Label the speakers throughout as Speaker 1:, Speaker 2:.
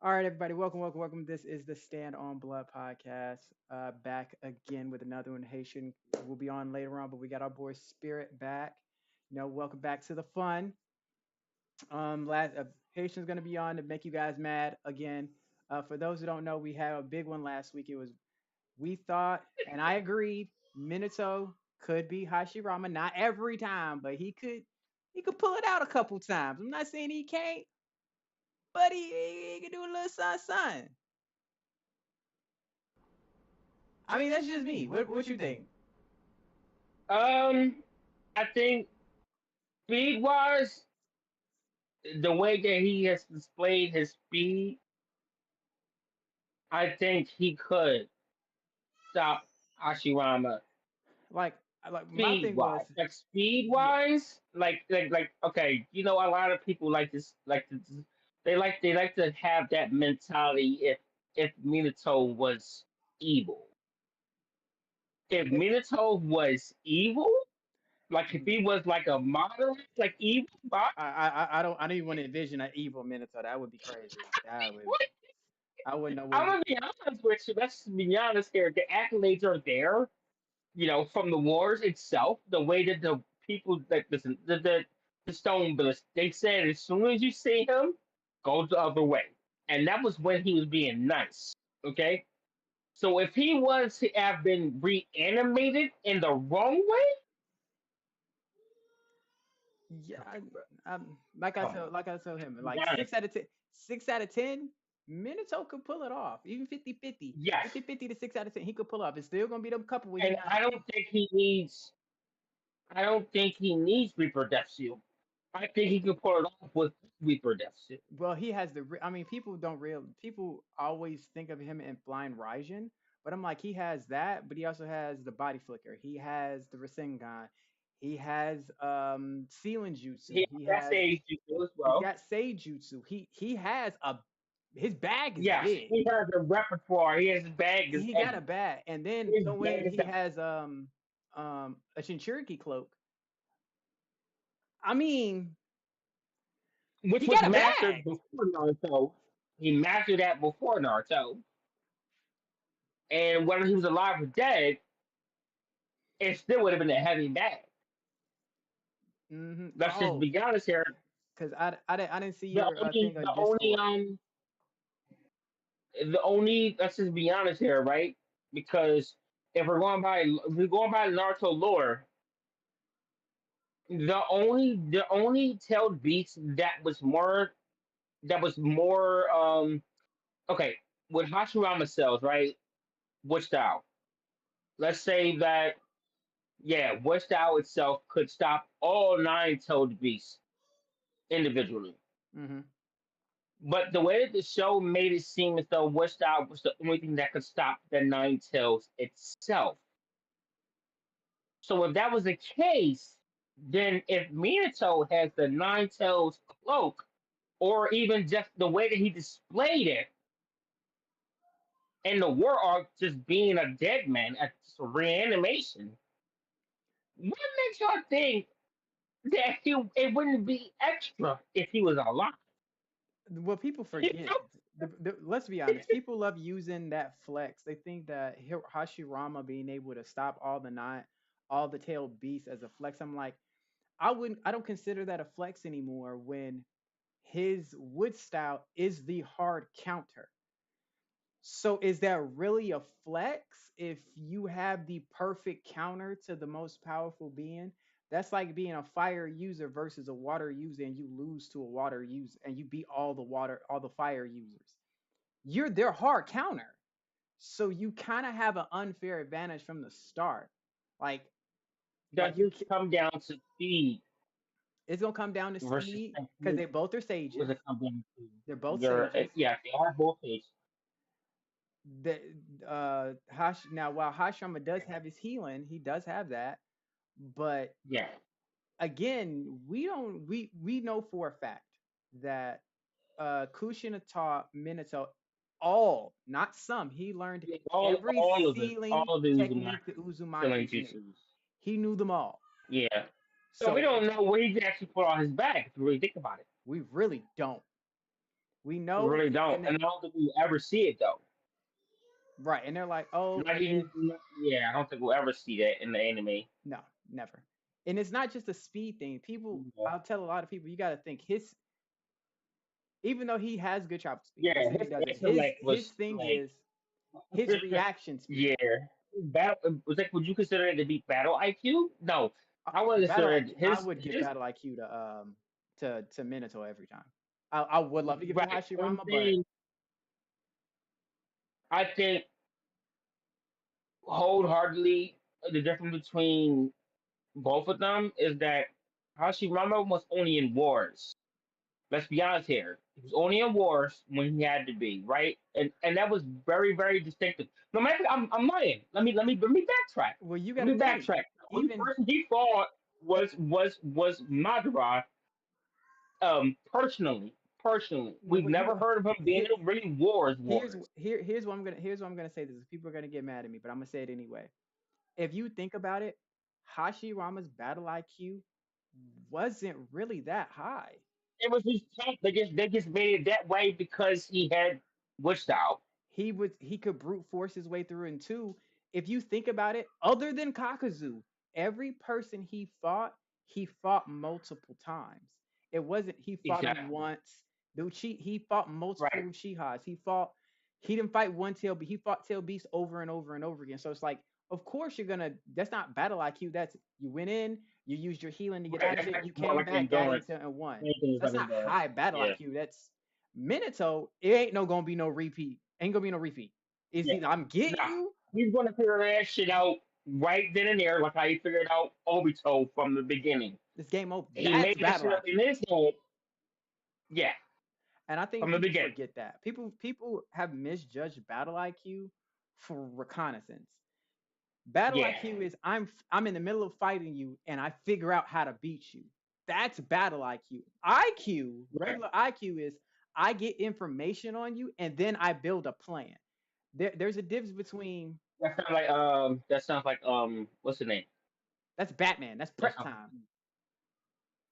Speaker 1: All right, everybody, welcome, welcome, welcome. This is the Stand on Blood podcast. Back again with another one. Haitian will be on later on, but we got our boy Spirit back. Welcome back to the fun. Last Haitian's gonna be on to make you guys mad again. For those who don't know, we had a big one last week. It was we thought, and I agreed, Minato could be Hashirama. Not every time, but he could pull it out a couple times. I'm not saying he can't, but he can do a little something. I mean, that's just me. What you think?
Speaker 2: Um, I think speed wise, the way that he has displayed his speed, I think he could stop Hashirama.
Speaker 1: Like, like my
Speaker 2: Speed
Speaker 1: thing was,
Speaker 2: wise, like speed
Speaker 1: yeah,
Speaker 2: wise, okay, a lot of people they like to have that mentality if Minato was evil. If
Speaker 1: it,
Speaker 2: Minato was evil, like if he was like a moderate, like evil,
Speaker 1: I don't even want to envision an evil Minato. That would be crazy. That would, I wouldn't know
Speaker 2: I'm
Speaker 1: what.
Speaker 2: gonna be honest with you. Let's be honest here. The accolades are there, from the wars itself. The way that the people that listen, the Stone Blitz, they said as soon as you see him, go the other way, and that was when he was being nice. Okay, so if he was to have been reanimated in the wrong way,
Speaker 1: Yeah,
Speaker 2: okay, bro, come on,
Speaker 1: like I told him,
Speaker 2: be
Speaker 1: like
Speaker 2: honest.
Speaker 1: 6 out of 10, 6 out of 10, Minato could pull it off. Even 50-50,
Speaker 2: Yes,
Speaker 1: 50-50 to 6 out of 10, he could pull off. It's still gonna be them couple where he
Speaker 2: and
Speaker 1: not.
Speaker 2: I don't think he needs. I don't think he needs Reaper Death Shield. I think he can pull it off with Reaper Death Shield.
Speaker 1: Well, he has the. I mean, people always think of him in Flying Raijin, but I'm like, he has that, but he also has the body flicker. He has the Rasengan. He has Sealing Jutsu.
Speaker 2: He has age as
Speaker 1: He
Speaker 2: well.
Speaker 1: got Seijutsu. He has a his bag is
Speaker 2: Yes,
Speaker 1: big.
Speaker 2: he has a repertoire. His bag is
Speaker 1: He got a
Speaker 2: heavy.
Speaker 1: bag, and then
Speaker 2: His
Speaker 1: throw in
Speaker 2: bag is
Speaker 1: he
Speaker 2: heavy.
Speaker 1: has a Shinchuriki cloak. I mean,
Speaker 2: Which
Speaker 1: he
Speaker 2: was
Speaker 1: got a
Speaker 2: mastered
Speaker 1: bag.
Speaker 2: before Naruto. He mastered that before Naruto. And whether he was alive or dead, it still would have been a heavy bag. Let's just
Speaker 1: Oh,
Speaker 2: be honest here.
Speaker 1: because I didn't see your thing
Speaker 2: The
Speaker 1: on
Speaker 2: only
Speaker 1: Discord.
Speaker 2: the only let's just be honest here, right? Because if we're going by Naruto lore, the only tailed beast that was more okay with Hashirama cells, right? Which style? Let's say that which style itself could stop all nine tailed beasts individually.
Speaker 1: Hmm.
Speaker 2: But the way that the show made it seem as though Wish style was the only thing that could stop the nine tails itself. So if that was the case, then if Minato has the nine tails cloak, or even just the way that he displayed it in the war arc, just being a dead man, just a reanimation, what makes y'all think that it wouldn't be extra if he was alive?
Speaker 1: What people
Speaker 2: You
Speaker 1: forget, let's be honest, people love using that flex. They think that Hashirama being able to stop all the tailed beasts as a flex. I'm like, I don't consider that a flex anymore when his wood style is the hard counter. So is that really a flex if you have the perfect counter to the most powerful being? That's like being a fire user versus a water user and you lose to a water user and you beat all the fire users. You're their hard counter. So you kind of have an unfair advantage from the start. Like
Speaker 2: does
Speaker 1: you
Speaker 2: this come down to speed
Speaker 1: it's gonna come down to
Speaker 2: versus
Speaker 1: speed because
Speaker 2: technique?
Speaker 1: they both are
Speaker 2: Was
Speaker 1: sages.
Speaker 2: it come down to
Speaker 1: They're both
Speaker 2: your
Speaker 1: sages.
Speaker 2: yeah, they are both age.
Speaker 1: The now while Hashirama does have his healing, he does have that. But
Speaker 2: Yeah.
Speaker 1: again, we know for a fact that Kushina taught Minato all, not some. He learned
Speaker 2: Yeah,
Speaker 1: every sealing
Speaker 2: all of the
Speaker 1: technique the
Speaker 2: Uzumaki killing
Speaker 1: Uzumakis knew.
Speaker 2: jutsus.
Speaker 1: He knew them all.
Speaker 2: Yeah. So we
Speaker 1: So
Speaker 2: don't know what he actually put on his back if you really think about it.
Speaker 1: we really don't. We
Speaker 2: We
Speaker 1: know,
Speaker 2: really don't,
Speaker 1: and
Speaker 2: and I don't think we'll ever see it though.
Speaker 1: right, and they're like, oh,
Speaker 2: Not
Speaker 1: and
Speaker 2: even,
Speaker 1: then
Speaker 2: yeah, I don't think we'll ever see that in the anime.
Speaker 1: no, never. And it's not just a speed thing. People,
Speaker 2: Yeah,
Speaker 1: I'll tell a lot of people, you got to think his, even though he has good travel speed, I'm not
Speaker 2: yeah,
Speaker 1: saying he doesn't.
Speaker 2: his
Speaker 1: His
Speaker 2: intellect
Speaker 1: his
Speaker 2: was
Speaker 1: thing
Speaker 2: like,
Speaker 1: is his reaction speed.
Speaker 2: yeah, battle was like. Would you consider it to be battle IQ? No, I would
Speaker 1: Battle
Speaker 2: consider it
Speaker 1: IQ, I
Speaker 2: his
Speaker 1: would give
Speaker 2: his
Speaker 1: Battle IQ to Minato every time. I would love to give it to
Speaker 2: right. One
Speaker 1: Hashirama, but
Speaker 2: thing I think wholeheartedly the difference between both of them is that Hashirama was only in wars. Let's be honest here. He was only in wars when he had to be, right? And that was very, very distinctive. No matter, I'm lying. Let me backtrack.
Speaker 1: well, you got
Speaker 2: Let
Speaker 1: to
Speaker 2: me
Speaker 1: think.
Speaker 2: backtrack. The only
Speaker 1: Even
Speaker 2: person he fought was Madara. Personally,
Speaker 1: yeah,
Speaker 2: we've
Speaker 1: what you
Speaker 2: never heard of him being
Speaker 1: here,
Speaker 2: in really wars.
Speaker 1: here's what I'm gonna say. This people are gonna get mad at me, but I'm gonna say it anyway. If you think about it, Hashirama's battle IQ wasn't really that high.
Speaker 2: It was just tough. They just made it that way because he had witch style.
Speaker 1: He could brute force his way through. And two, if you think about it, other than Kakazu, every person he fought multiple times. It wasn't he fought him
Speaker 2: Exactly.
Speaker 1: once. He fought multiple
Speaker 2: Right.
Speaker 1: Uchihas. He didn't fight one tail, but he fought tail beast over and over and over again. So it's like, of course you're gonna. That's not battle IQ. That's you went in, you used your healing to get
Speaker 2: Right.
Speaker 1: out of
Speaker 2: That's
Speaker 1: it, you
Speaker 2: actually more
Speaker 1: came
Speaker 2: like
Speaker 1: back, got
Speaker 2: endurance.
Speaker 1: into it, and won.
Speaker 2: Anything is
Speaker 1: That's
Speaker 2: like
Speaker 1: not
Speaker 2: endurance.
Speaker 1: high battle
Speaker 2: Yeah.
Speaker 1: IQ. That's Minato. It ain't no gonna be no repeat. Ain't gonna be no repeat. It's
Speaker 2: Yeah.
Speaker 1: either I'm getting
Speaker 2: Nah.
Speaker 1: you.
Speaker 2: He's gonna figure that shit out right then and there, like how he figured out Obito from the beginning.
Speaker 1: This game over.
Speaker 2: He
Speaker 1: That's
Speaker 2: made that
Speaker 1: battle
Speaker 2: shit up in
Speaker 1: IQ.
Speaker 2: his head. Yeah,
Speaker 1: And I think
Speaker 2: from the
Speaker 1: people
Speaker 2: beginning.
Speaker 1: forget that. People have misjudged battle IQ for reconnaissance. Battle
Speaker 2: Yeah.
Speaker 1: IQ is I'm in the middle of fighting you and I figure out how to beat you. That's battle IQ. IQ,
Speaker 2: Right.
Speaker 1: regular IQ is I get information on you and then I build a plan. There's a difference between
Speaker 2: That sounds like what's the name?
Speaker 1: that's Batman. That's
Speaker 2: That
Speaker 1: prep
Speaker 2: sounds
Speaker 1: time.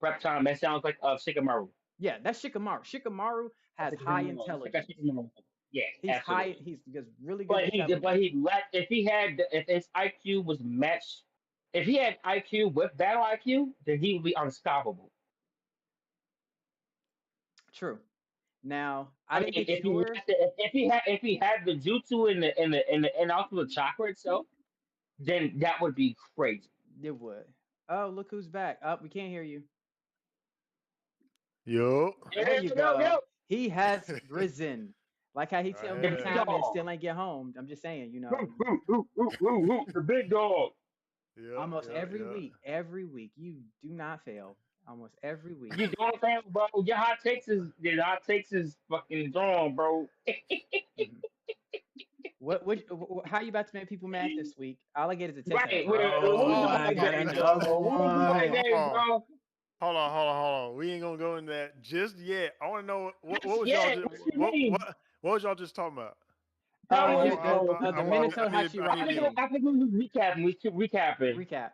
Speaker 2: prep time. That sounds like Shikamaru.
Speaker 1: Yeah, that's Shikamaru. Shikamaru
Speaker 2: That's
Speaker 1: has high
Speaker 2: Shikamaru. It's like a
Speaker 1: intelligence.
Speaker 2: Shikamaru. Yeah,
Speaker 1: He's high.
Speaker 2: absolutely.
Speaker 1: He's really good
Speaker 2: But
Speaker 1: intelligence.
Speaker 2: he lacked if his IQ was matched, if he had IQ with battle IQ, then he would be unstoppable.
Speaker 1: True. Now, I
Speaker 2: I
Speaker 1: didn't
Speaker 2: mean,
Speaker 1: get yours.
Speaker 2: if he had the jutsu and also the chakra itself, then that would be crazy.
Speaker 1: It would. Oh, look who's back. Up, we can't hear you.
Speaker 3: Yo.
Speaker 1: There
Speaker 2: Yo,
Speaker 1: you
Speaker 2: yo,
Speaker 1: go.
Speaker 2: yo,
Speaker 1: He has risen. Like how he
Speaker 3: I
Speaker 1: tell
Speaker 2: the
Speaker 1: me
Speaker 2: big
Speaker 3: have.
Speaker 1: time and
Speaker 2: dog,
Speaker 1: still ain't get home. I'm just saying,
Speaker 2: the big dog.
Speaker 3: Yeah,
Speaker 1: almost
Speaker 3: yeah, yeah.
Speaker 1: every week, you do not fail. Almost every week.
Speaker 2: You don't understand, bro? Your hot takes is fucking strong, bro.
Speaker 1: Mhm. How you about to make people mad this week? All I get is a text like,
Speaker 2: Right? Who's
Speaker 1: bro,
Speaker 2: the
Speaker 1: I got
Speaker 2: holiday, bro?
Speaker 1: another
Speaker 2: Who's the
Speaker 3: Hold
Speaker 1: one.
Speaker 3: on,
Speaker 2: holiday, bro?
Speaker 3: hold on. We ain't gonna go in that just yet. I want to know what was y'all
Speaker 2: Yeah,
Speaker 3: just
Speaker 2: what you mean?
Speaker 3: what was y'all just talking about?
Speaker 2: Tell us,
Speaker 1: Here
Speaker 2: bro.
Speaker 1: the Minato
Speaker 3: I need
Speaker 1: Hashirama
Speaker 3: to
Speaker 1: thing.
Speaker 2: I think we was recapping. We keep recapping.
Speaker 1: Recap.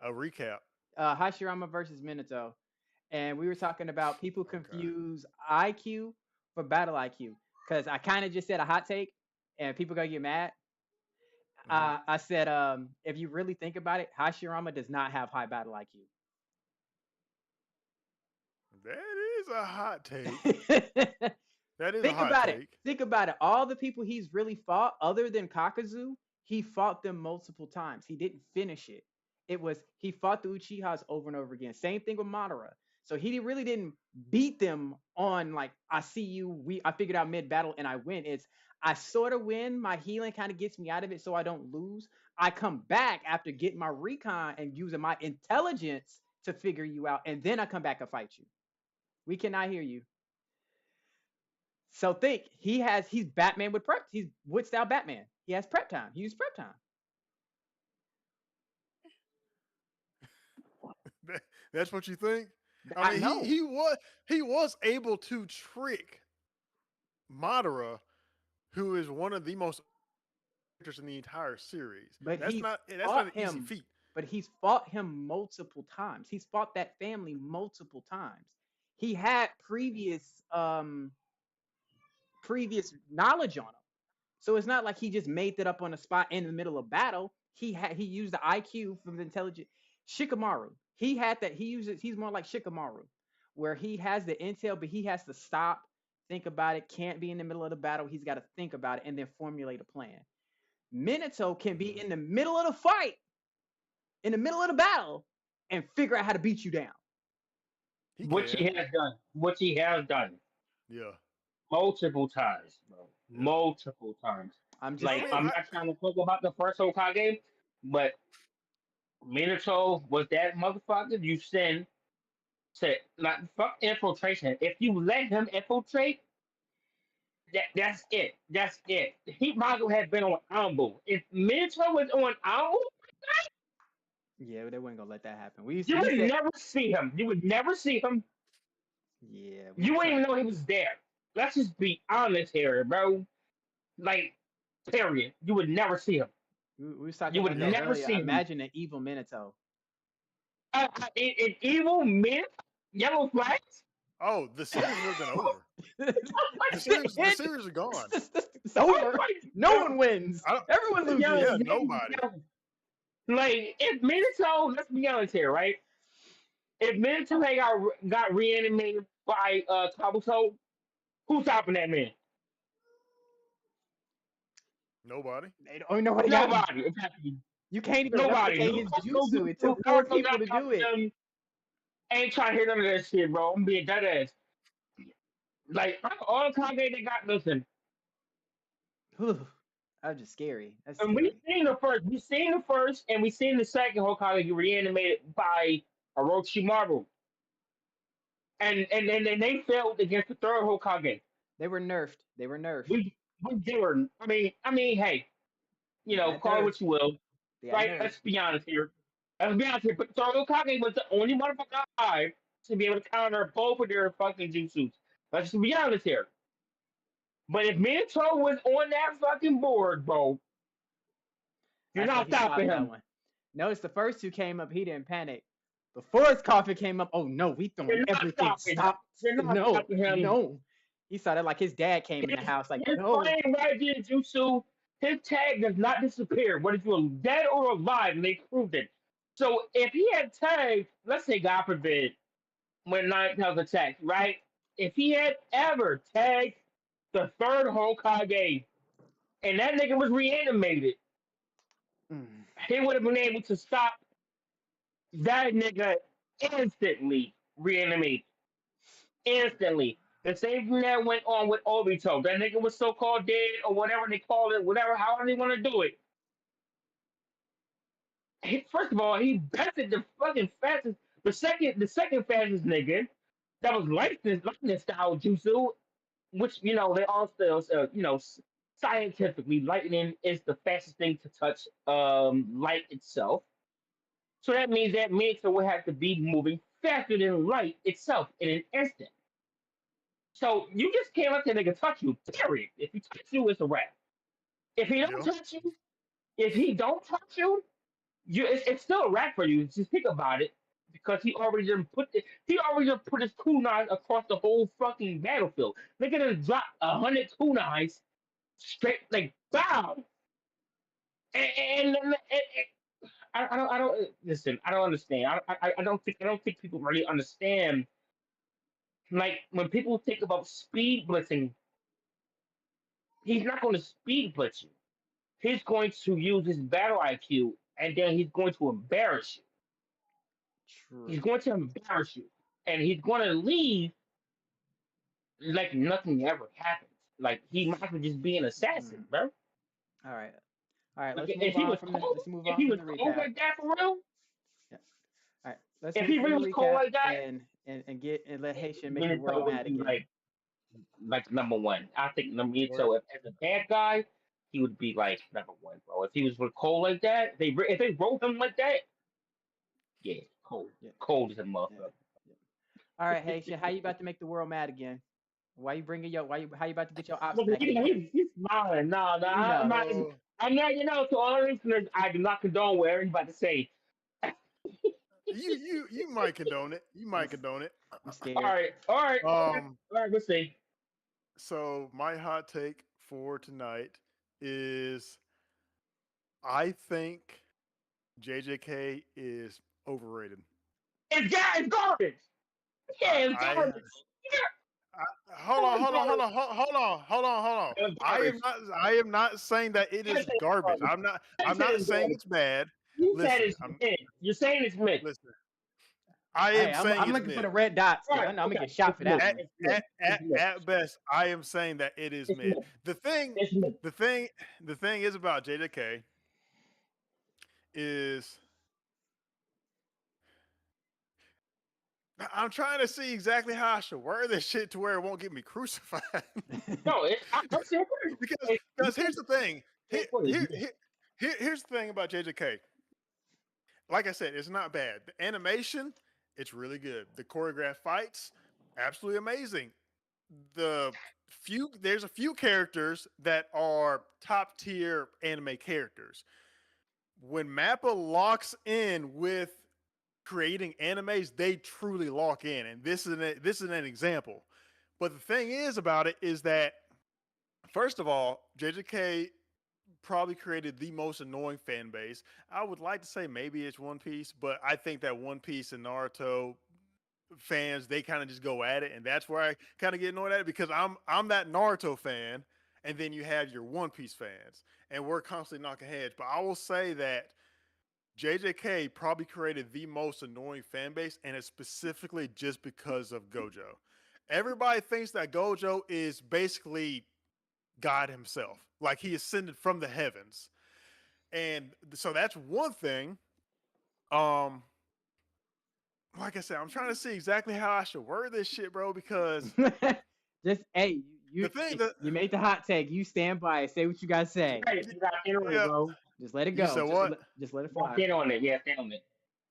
Speaker 3: a recap.
Speaker 1: Hashirama versus Minato. And we were talking about people
Speaker 3: Okay.
Speaker 1: confuse IQ for battle IQ. Because I kind of just said a hot take and people gonna get mad.
Speaker 3: Hmm.
Speaker 1: I said, if you really think about it, Hashirama does not have high battle
Speaker 3: That is a hot take.
Speaker 1: IQ.
Speaker 3: That is a
Speaker 1: Think
Speaker 3: hot
Speaker 1: about it.
Speaker 3: take.
Speaker 1: Think about it. All the people he's really fought, other than Kakazu, he fought them multiple times. He didn't finish it. It was he fought the Uchihas over and over again. Same thing with Madara. So he really didn't beat them on like I see you. I figured out mid battle and I win. It's I sort of win. My healing kind of gets me out of it, so I don't lose. I come back after getting my recon and using my intelligence to figure you out, and then I come back and fight you. We cannot hear you. So think he's Batman with prep. He's Wood style Batman. He has prep time. He uses prep time.
Speaker 3: That's what you think? I
Speaker 1: I
Speaker 3: mean,
Speaker 1: know,
Speaker 3: he was able to trick Madara, who is one of the most characters in the entire series.
Speaker 1: but
Speaker 3: That's not
Speaker 1: fought
Speaker 3: an easy
Speaker 1: him.
Speaker 3: feat.
Speaker 1: But he's fought him multiple times. He's fought that family multiple times. he had previous knowledge on him. So it's not like he just made that up on the spot in the middle of battle. He used the IQ from the intelligent Shikamaru. He had that. He uses. He's more like Shikamaru, where he has the intel, but he has to stop, think about it. Can't be in the middle of the battle. He's got to think about it and then formulate a plan. Minato can be in the middle of the fight, in the middle of the battle, and figure out how to beat you down.
Speaker 2: Which he has done. Which he has done.
Speaker 3: Yeah.
Speaker 2: Multiple times, bro.
Speaker 3: Yeah.
Speaker 2: Multiple times.
Speaker 1: I'm just
Speaker 2: Like, I'm not trying to talk about the first Hokage, but Minato was that motherfucker you send to, not fuck infiltration. If you let him infiltrate, that's it. That's it. He might have been on Ambu. If Minato was on Ambu,
Speaker 1: yeah, they weren't gonna let that happen. We
Speaker 2: you would
Speaker 1: said,
Speaker 2: never see him. You would never see him.
Speaker 1: yeah,
Speaker 2: You wouldn't even know he was there. Let's just be honest here, bro. Like, period. You would never see him.
Speaker 1: we was talking
Speaker 2: You would
Speaker 1: about that
Speaker 2: never
Speaker 1: earlier.
Speaker 2: see him.
Speaker 1: Imagine an evil Minato.
Speaker 2: An evil man, yellow flags.
Speaker 3: Oh, the series would have been over. The series is gone.
Speaker 1: It's over. No one wins. Everyone loses.
Speaker 3: Yeah, nobody.
Speaker 2: Like, if Minato, let's be honest here, right? If Minato had got reanimated by Kabuto, who's stopping that man?
Speaker 3: Nobody.
Speaker 1: They don't know what he got.
Speaker 2: Nobody. Exactly.
Speaker 1: You can't even
Speaker 2: Nobody.
Speaker 1: replicate his jutsu. It took 4 people to do it.
Speaker 2: Ain't trying to hear none of that shit, bro. I'm being dead ass. Like, all Kage they got, listen.
Speaker 1: That's just scary. That's
Speaker 2: And
Speaker 1: scary.
Speaker 2: we seen the first, and we seen the second Hokage get reanimated by Orochimaru. And they failed against the third Hokage.
Speaker 1: They were nerfed. They were nerfed.
Speaker 2: We were. I mean, hey, you know,
Speaker 1: That
Speaker 2: call it
Speaker 1: nerf.
Speaker 2: what you will.
Speaker 1: They got
Speaker 2: Right?
Speaker 1: nerfed.
Speaker 2: Let's be honest here. But third Hokage was the only motherfucker alive to be able to counter both of their fucking jutsus. Let's just be honest here. But if Minato was on that fucking board, bro, you're
Speaker 1: That's
Speaker 2: not
Speaker 1: why he
Speaker 2: stopping
Speaker 1: stopped that
Speaker 2: him.
Speaker 1: one. Notice the first two came up, he didn't panic. The fourth coffin came up. Oh no, we
Speaker 2: You're
Speaker 1: throwing
Speaker 2: not
Speaker 1: everything.
Speaker 2: stopping
Speaker 1: Stop.
Speaker 2: You're not
Speaker 1: No,
Speaker 2: stopping him.
Speaker 1: no. He saw that like his dad came in the house. Like,
Speaker 2: His
Speaker 1: no.
Speaker 2: flame Raijin Jutsu, his tag does not disappear, whether you're dead or alive, and they proved it. So if he had tagged, let's say God forbid, when Nine Tails attacked, right? If he had ever tagged the third Hokage and that nigga was reanimated, he would have been able to stop that nigga instantly reanimated. Instantly. The same thing that went on with Obito. That nigga was so called dead or whatever they call it, whatever, however they want to do it. First of all, he bested the fucking fastest, the second fastest nigga that was lightning style jutsu, which they all still, scientifically, lightning is the fastest thing to touch light itself. So that means that Minato would have to be moving faster than light itself in an instant. So you just can't let that nigga touch you. Period. If he touch you, it's a wrap. If he don't touch you, it's still a wrap for you. Just think about it, because he already put his kunai across the whole fucking battlefield. Nigga done dropped 100 kunais straight, like, bow. And I don't listen. I don't understand. I don't think people really understand. Like, when people think about speed blitzing, he's not going to speed blitz you. He's going to use his battle IQ, and then he's going to embarrass you.
Speaker 1: True.
Speaker 2: He's going to embarrass you, and he's going to leave like nothing ever happened. Like, he might as well just be an assassin, bro.
Speaker 1: All right. Let's
Speaker 2: Like,
Speaker 1: move on from the
Speaker 2: if he was
Speaker 1: recap.
Speaker 2: cold like that for real,
Speaker 1: Yeah. All right. Let's
Speaker 2: if
Speaker 1: move
Speaker 2: he
Speaker 1: from
Speaker 2: really
Speaker 1: the
Speaker 2: was cold
Speaker 1: recap
Speaker 2: like that,
Speaker 1: and let Haitian make
Speaker 2: Minato
Speaker 1: the world
Speaker 2: would
Speaker 1: mad
Speaker 2: be
Speaker 1: again.
Speaker 2: like number one. I think Minato, as a bad guy, he would be like number one, bro. If he was with Cole like that, if they wrote him like that, yeah, cold, cold as a motherfucker.
Speaker 1: All right, Haitian, how you about to make the world mad again? How you about to get your ops
Speaker 2: Look,
Speaker 1: back?
Speaker 2: he's smiling. No, I'm not. To all our listeners, I do not condone what everybody's about to say.
Speaker 3: you might condone it. You might condone it.
Speaker 1: I'm scared.
Speaker 2: All right, all right, all right. Let's see.
Speaker 3: So my hot take for tonight is I think JJK is overrated.
Speaker 2: It's garbage. Yeah, it's
Speaker 3: I,
Speaker 2: garbage.
Speaker 3: hold on. I am not saying that it is garbage. I'm not saying it's bad.
Speaker 2: You said
Speaker 3: Listen,
Speaker 2: it's mid. You're saying it's mid.
Speaker 3: listen. I am
Speaker 1: Hey,
Speaker 3: saying
Speaker 1: I'm
Speaker 3: it's
Speaker 1: looking
Speaker 3: mid.
Speaker 1: for the red dots.
Speaker 2: Right,
Speaker 1: I'm gonna
Speaker 2: okay.
Speaker 1: get shot for that
Speaker 3: At,
Speaker 1: one.
Speaker 3: at best, I am saying that it is
Speaker 2: It's
Speaker 3: mid.
Speaker 2: mid.
Speaker 3: The thing
Speaker 2: It's mid.
Speaker 3: the thing is about JJK is I'm trying to see exactly how I should word this shit to where it won't get me crucified.
Speaker 2: No, I'm serious.
Speaker 3: because here's the thing. Here's the thing about JJK. Like I said, it's not bad. The animation, it's really good. The choreographed fights, absolutely amazing. There's a few characters that are top tier anime characters. When Mappa locks in with creating animes, they truly lock in, and this is an example. But the thing is about it is that first of all, JJK probably created the most annoying fan base. I would like to say maybe it's One Piece, but I think that One Piece and Naruto fans, they kind of just go at it, and that's where I kind of get annoyed at it because I'm that Naruto fan, and then you have your One Piece fans, and we're constantly knocking heads. But I will say that JJK probably created the most annoying fan base, and it's specifically just because of Gojo. Everybody thinks that Gojo is basically God himself, like he ascended from the heavens, and so that's one thing. Like I said, I'm trying to see exactly how I should word this shit, bro, because
Speaker 1: Just hey, you made the hot take. You stand by it. Say what you guys say.
Speaker 2: Right, you got to get on it, bro.
Speaker 1: Just let it
Speaker 3: You
Speaker 1: go.
Speaker 3: said what?
Speaker 1: Just let it fly.
Speaker 2: Get on it. Yeah, get on it.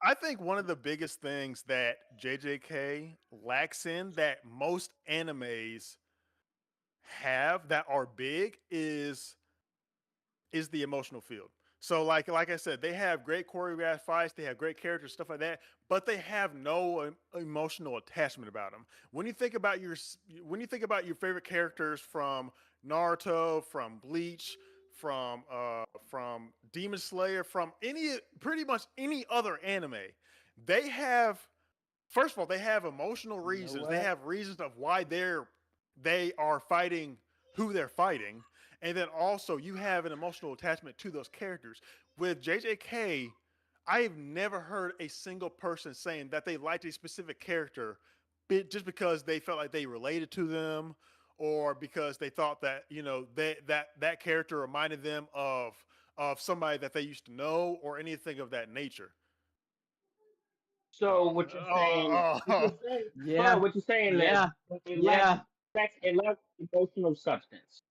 Speaker 3: I think one of the biggest things that JJK lacks in that most animes have that are big is the emotional field. So like I said, they have great choreographed fights, they have great characters, stuff like that, but they have no emotional attachment about them. When you think about your favorite characters from Naruto, from Bleach, from Demon Slayer, from pretty much any other anime, they have first of all, they have emotional reasons. They have reasons of why they are fighting who they're fighting. And then also you have an emotional attachment to those characters. With JJK, I've never heard a single person saying that they liked a specific character just because they felt like they related to them or because they thought that, that character reminded them of somebody that they used to know or anything of that nature.
Speaker 2: So what you're saying?
Speaker 1: Yeah.
Speaker 2: What you're saying
Speaker 1: Yeah.
Speaker 2: is
Speaker 1: Yeah.
Speaker 2: it lacks emotional substance.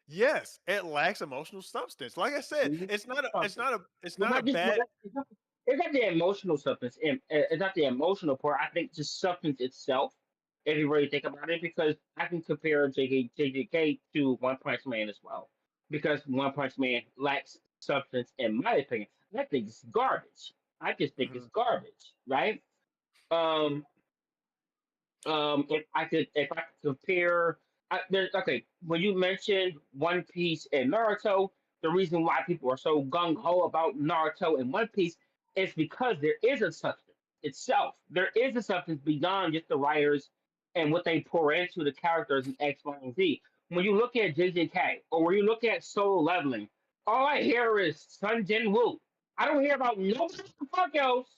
Speaker 3: Yes, it lacks emotional substance. Like I said, it's not a bad.
Speaker 2: It's not the emotional substance. It's not the emotional part. I think just substance itself. If you really think about it, because I can compare JJK to One Punch Man as well, because One Punch Man lacks substance, in my opinion. I think it's garbage. I just think it's garbage, right? If I could compare, when you mentioned One Piece and Naruto, the reason why people are so gung ho about Naruto and One Piece is because there is a substance itself. There is a substance beyond just the writers and what they pour into the characters in X, Y, and Z. When you look at JJK or when you look at Solo Leveling, all I hear is Sun Jin Woo. I don't hear about nobody the fuck else.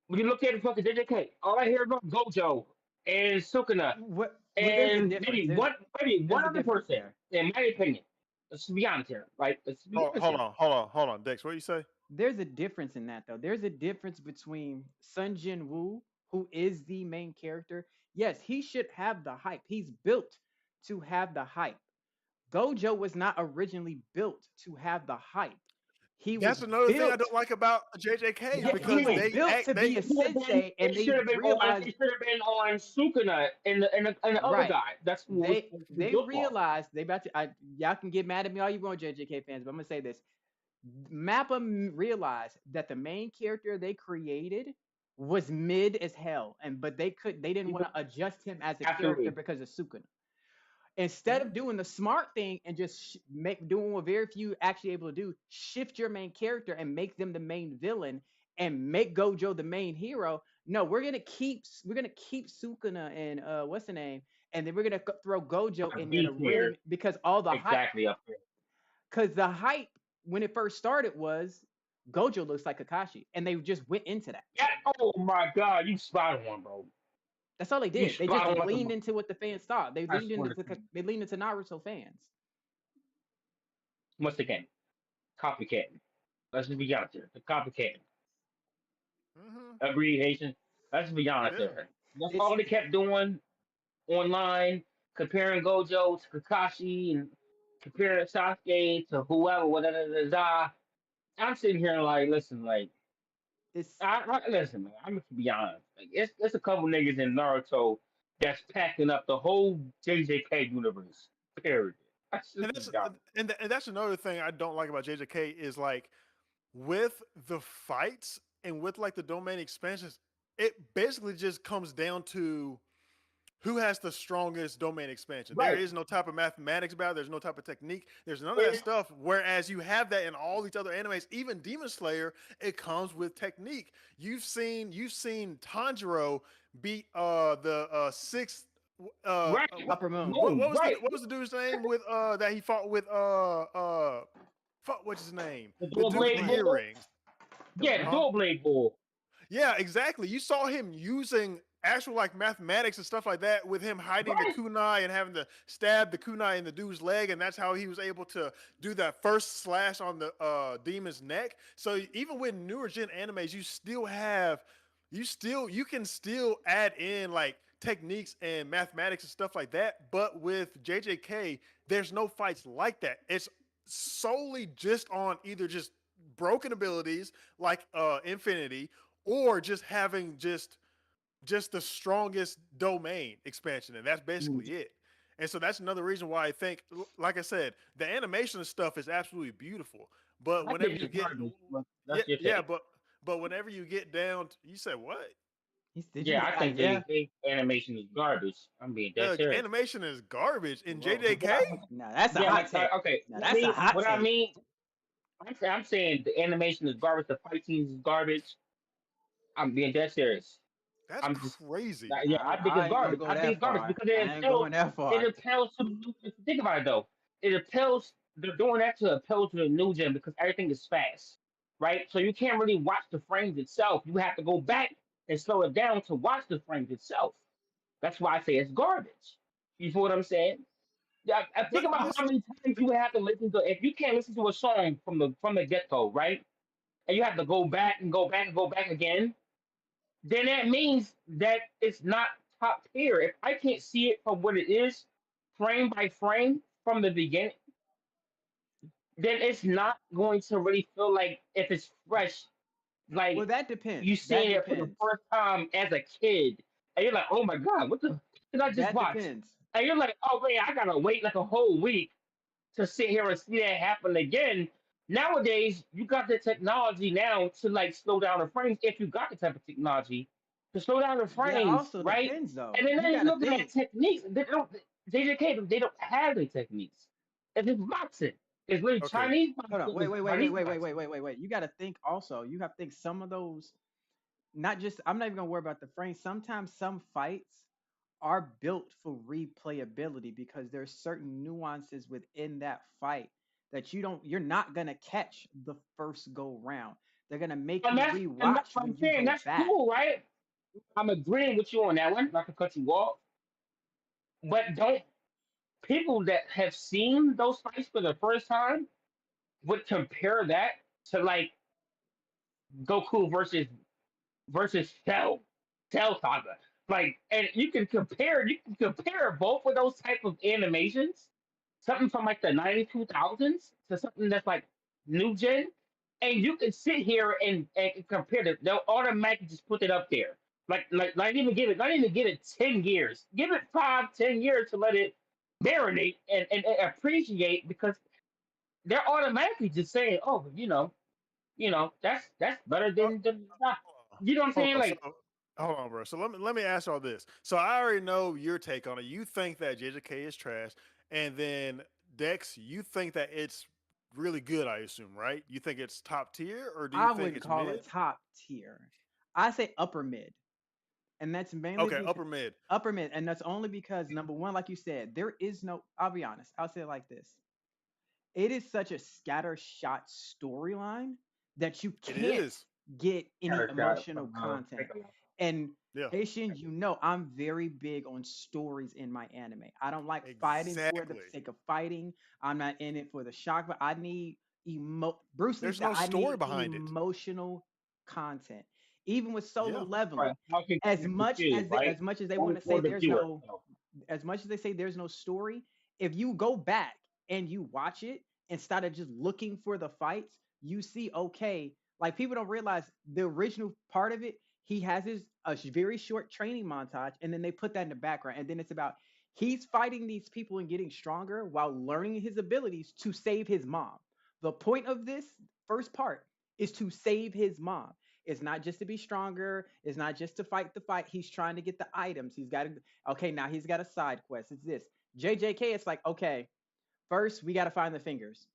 Speaker 2: When you look at the fucking JJK, all I hear about Gojo and Sukuna and maybe one other person, in my opinion. Let's be honest here, right?
Speaker 3: Hold on, Dex. What do you say?
Speaker 1: There's a difference in that though. There's a difference between Sun Jin Woo, who is the main character. Yes, he should have the hype. He's built to have the hype. Gojo was not originally built to have the hype.
Speaker 3: That's another thing I don't like about JJK because
Speaker 1: they built to be a sensei, and they realized
Speaker 2: it should have been on Sukuna and the other guy. That's
Speaker 1: they realized they about to. Y'all can get mad at me all you want, JJK fans, but I'm gonna say this: Mappa realized that the main character they created was mid as hell, and but they didn't want to adjust him as a character
Speaker 2: Absolutely.
Speaker 1: because of Sukuna. Instead
Speaker 3: Mhm.
Speaker 1: of doing the smart thing and just make doing what very few actually able to do, shift your main character and make them the main villain and make Gojo the main hero. No, we're gonna keep Sukuna and what's the name, and then we're gonna throw Gojo in there to
Speaker 2: B
Speaker 1: really
Speaker 2: tier.
Speaker 1: because all the hype,
Speaker 2: Exactly up there.
Speaker 1: because the hype when it first started was Gojo looks like Kakashi, and they just went into that.
Speaker 2: Yeah. Oh my God, you spot on, bro.
Speaker 1: That's all they
Speaker 2: You
Speaker 1: did. They just
Speaker 2: spot on like a
Speaker 1: leaned into what the fans thought. They
Speaker 2: I
Speaker 1: leaned
Speaker 2: swear
Speaker 1: into
Speaker 2: to God.
Speaker 1: they leaned into Naruto fans.
Speaker 2: Once again, copycat. Let's just be honest here. The copycat.
Speaker 3: Mhm.
Speaker 2: Agree, Haitian. Let's be honest
Speaker 3: Yeah.
Speaker 2: there. That's
Speaker 1: It's
Speaker 2: all they kept doing online, comparing Gojo to Kakashi and comparing Sasuke to whoever, whatever. I'm sitting here like, listen, like,
Speaker 1: it's
Speaker 2: listen, man. I'm gonna be honest. Like, it's a couple niggas in Naruto that's packing up the whole JJK universe. Period. That's
Speaker 3: And
Speaker 2: just
Speaker 3: that's
Speaker 2: be honest.
Speaker 3: and that's another thing I don't like about JJK is like with the fights and with like the domain expansions, it basically just comes down to who has the strongest domain expansion. There
Speaker 2: Right.
Speaker 3: is no type of mathematics about it. There's no type of technique. There's none of that
Speaker 2: It,
Speaker 3: stuff. Whereas you have that in all these other animes, even Demon Slayer, it comes with technique. You've seen Tanjiro beat the sixth
Speaker 2: right.
Speaker 1: Upper Moon.
Speaker 2: Boom. Right.
Speaker 3: what was the dude's name with that he fought with fuck what's his name?
Speaker 2: The
Speaker 3: The
Speaker 2: dual
Speaker 3: dude with
Speaker 1: Which
Speaker 3: the
Speaker 2: blade
Speaker 1: one?
Speaker 2: bull.
Speaker 3: earrings.
Speaker 2: Yeah, the
Speaker 3: Huh?
Speaker 2: dual blade bull.
Speaker 3: Yeah, exactly. You saw him using actual like mathematics and stuff like that with him hiding the
Speaker 2: Right.
Speaker 3: kunai and having to stab the kunai in the dude's leg, and that's how he was able to do that first slash on the demon's neck. So even with newer gen animes, you can still add in like techniques and mathematics and stuff like that. But with JJK, there's no fights like that. It's solely just on either just broken abilities like Infinity or just having just the strongest domain expansion, and that's basically it. And so that's another reason why I think, like I said, the animation and stuff is absolutely beautiful. But
Speaker 2: I
Speaker 3: whenever
Speaker 2: think
Speaker 3: you
Speaker 2: it's
Speaker 3: get,
Speaker 2: garbage, but
Speaker 3: yeah,
Speaker 2: that's your
Speaker 3: yeah,
Speaker 2: take.
Speaker 3: but whenever you get down, you said what?
Speaker 1: Did you
Speaker 2: Yeah,
Speaker 1: hear
Speaker 2: I think
Speaker 1: Isaiah?
Speaker 2: JJK animation is garbage. I'm being dead
Speaker 3: The
Speaker 2: serious.
Speaker 3: animation is garbage in
Speaker 1: Whoa.
Speaker 3: JJK.
Speaker 1: No, that's a
Speaker 2: Yeah,
Speaker 1: hot take.
Speaker 2: okay.
Speaker 1: No,
Speaker 2: I
Speaker 1: that's a
Speaker 2: mean,
Speaker 1: hot
Speaker 2: what I
Speaker 1: take.
Speaker 2: mean, I'm saying the animation is garbage. The fight scenes is garbage. I'm being dead serious.
Speaker 3: That's
Speaker 2: I'm just,
Speaker 3: crazy.
Speaker 2: yeah, I think
Speaker 1: I
Speaker 2: it's
Speaker 1: ain't gonna
Speaker 2: garbage.
Speaker 1: go
Speaker 2: I think
Speaker 1: that
Speaker 2: it's garbage
Speaker 1: far.
Speaker 2: because
Speaker 1: I ain't going that
Speaker 2: it
Speaker 1: far.
Speaker 2: appeals to. Think about it though. It appeals. They're doing that to appeal to the new gen because everything is fast, right? So you can't really watch the frames itself. You have to go back and slow it down to watch the frames itself. That's why I say it's garbage. You feel what I'm saying? Yeah, I think
Speaker 3: But
Speaker 2: about
Speaker 3: this,
Speaker 2: how many times you have to listen to. If you can't listen to a song from the get go, right, and you have to go back and go back and go back again, then that means that it's not top tier. If I can't see it for what it is, frame by frame from the beginning, then it's not going to really feel like if it's fresh,
Speaker 1: Well,
Speaker 2: like
Speaker 1: that depends.
Speaker 2: you
Speaker 1: That
Speaker 2: seeing it for the
Speaker 1: depends.
Speaker 2: first time as a kid, and you're like, oh my god, what the did I just
Speaker 1: That
Speaker 2: watch?
Speaker 1: depends.
Speaker 2: And you're like, oh man, I gotta wait like a whole week to sit here and see that happen again. Nowadays, you got the technology now to like slow down the frames if you got the type of technology to slow down the
Speaker 1: That
Speaker 2: frames,
Speaker 1: also
Speaker 2: right?
Speaker 1: depends, though.
Speaker 2: And then
Speaker 1: You
Speaker 2: they
Speaker 1: gotta
Speaker 2: looking at
Speaker 1: think.
Speaker 2: techniques. They don't JJK, they don't have the techniques. It's just boxing. It's literally
Speaker 3: okay.
Speaker 2: Chinese
Speaker 1: Hold on.
Speaker 2: boxing.
Speaker 1: Wait,
Speaker 2: It's
Speaker 1: wait, wait, wait,
Speaker 2: Chinese
Speaker 1: wait, wait,
Speaker 2: boxing.
Speaker 1: wait, wait, wait, wait. You gotta think also. You have to think some of those. Not just. I'm not even gonna worry about the frame. Sometimes some fights are built for replayability because there's certain nuances within that fight that you're not gonna catch the first go round. They're gonna make
Speaker 2: And
Speaker 1: you
Speaker 2: that's
Speaker 1: rewatch
Speaker 2: what I'm
Speaker 1: when you
Speaker 2: saying.
Speaker 1: go
Speaker 2: That's
Speaker 1: back.
Speaker 2: cool, right? I'm agreeing with you on that one. Not to cut you off, but don't people that have seen those fights for the first time would compare that to like Goku versus Cell Saga. Like, and you can compare both of those type of animations, something from like the 2000s to something that's like new gen, and you can sit here and compare it. They'll automatically just put it up there. Not even give it 10 years. Give it 5, 10 years to let it marinate and appreciate because they're automatically just saying, oh, that's better
Speaker 3: Uh,
Speaker 2: than not. You know what I'm
Speaker 3: hold
Speaker 2: saying?
Speaker 3: on, so
Speaker 2: Like,
Speaker 3: hold on, bro. So let me ask all this. So I already know your take on it. You think that JJK is trash, and then Dex, you think that it's really good. I assume, right? You think it's top tier, or do you
Speaker 1: I
Speaker 3: think
Speaker 1: wouldn't
Speaker 3: it's
Speaker 1: call it
Speaker 3: mid?
Speaker 1: top tier. I say upper mid, and that's mainly
Speaker 3: Okay,
Speaker 1: because
Speaker 3: upper mid.
Speaker 1: upper mid, and that's only because number one, like you said, there is no. I'll be honest. I'll say it like this: it is such a scattershot storyline that you
Speaker 3: It
Speaker 1: can't
Speaker 3: is.
Speaker 1: get any
Speaker 2: Counter shot
Speaker 1: emotional
Speaker 2: from
Speaker 1: content.
Speaker 2: Piccolo.
Speaker 1: And
Speaker 3: Yeah,
Speaker 1: Haitian, I'm very big on stories in my anime. I don't like fighting for the
Speaker 3: exactly.
Speaker 1: sake of fighting. I'm not in it for the shock, but I need Bruce Lee
Speaker 3: There's
Speaker 1: said
Speaker 3: no
Speaker 1: I
Speaker 3: story
Speaker 1: need
Speaker 3: behind it.
Speaker 1: emotional content. Even with solo
Speaker 3: Yeah,
Speaker 2: Right.
Speaker 1: leveling,
Speaker 2: How can
Speaker 1: as
Speaker 2: character
Speaker 1: much
Speaker 2: choose,
Speaker 1: as
Speaker 2: right?
Speaker 1: as much as they want to say
Speaker 2: Or the
Speaker 1: there's
Speaker 2: viewer.
Speaker 1: no as much as they say there's no story, if you go back and you watch it instead of just looking for the fights, you see, okay, like people don't realize the original part of it, he has very short training montage, and then they put that in the background, and then it's about he's fighting these people and getting stronger while learning his abilities to save his mom. The point of this first part is to save his mom. It's not just to be stronger. It's not just to fight the fight. He's trying to get the items. He's got to, okay, now he's got a side quest. It's this. JJK, it's like, okay, first we got to find the fingers.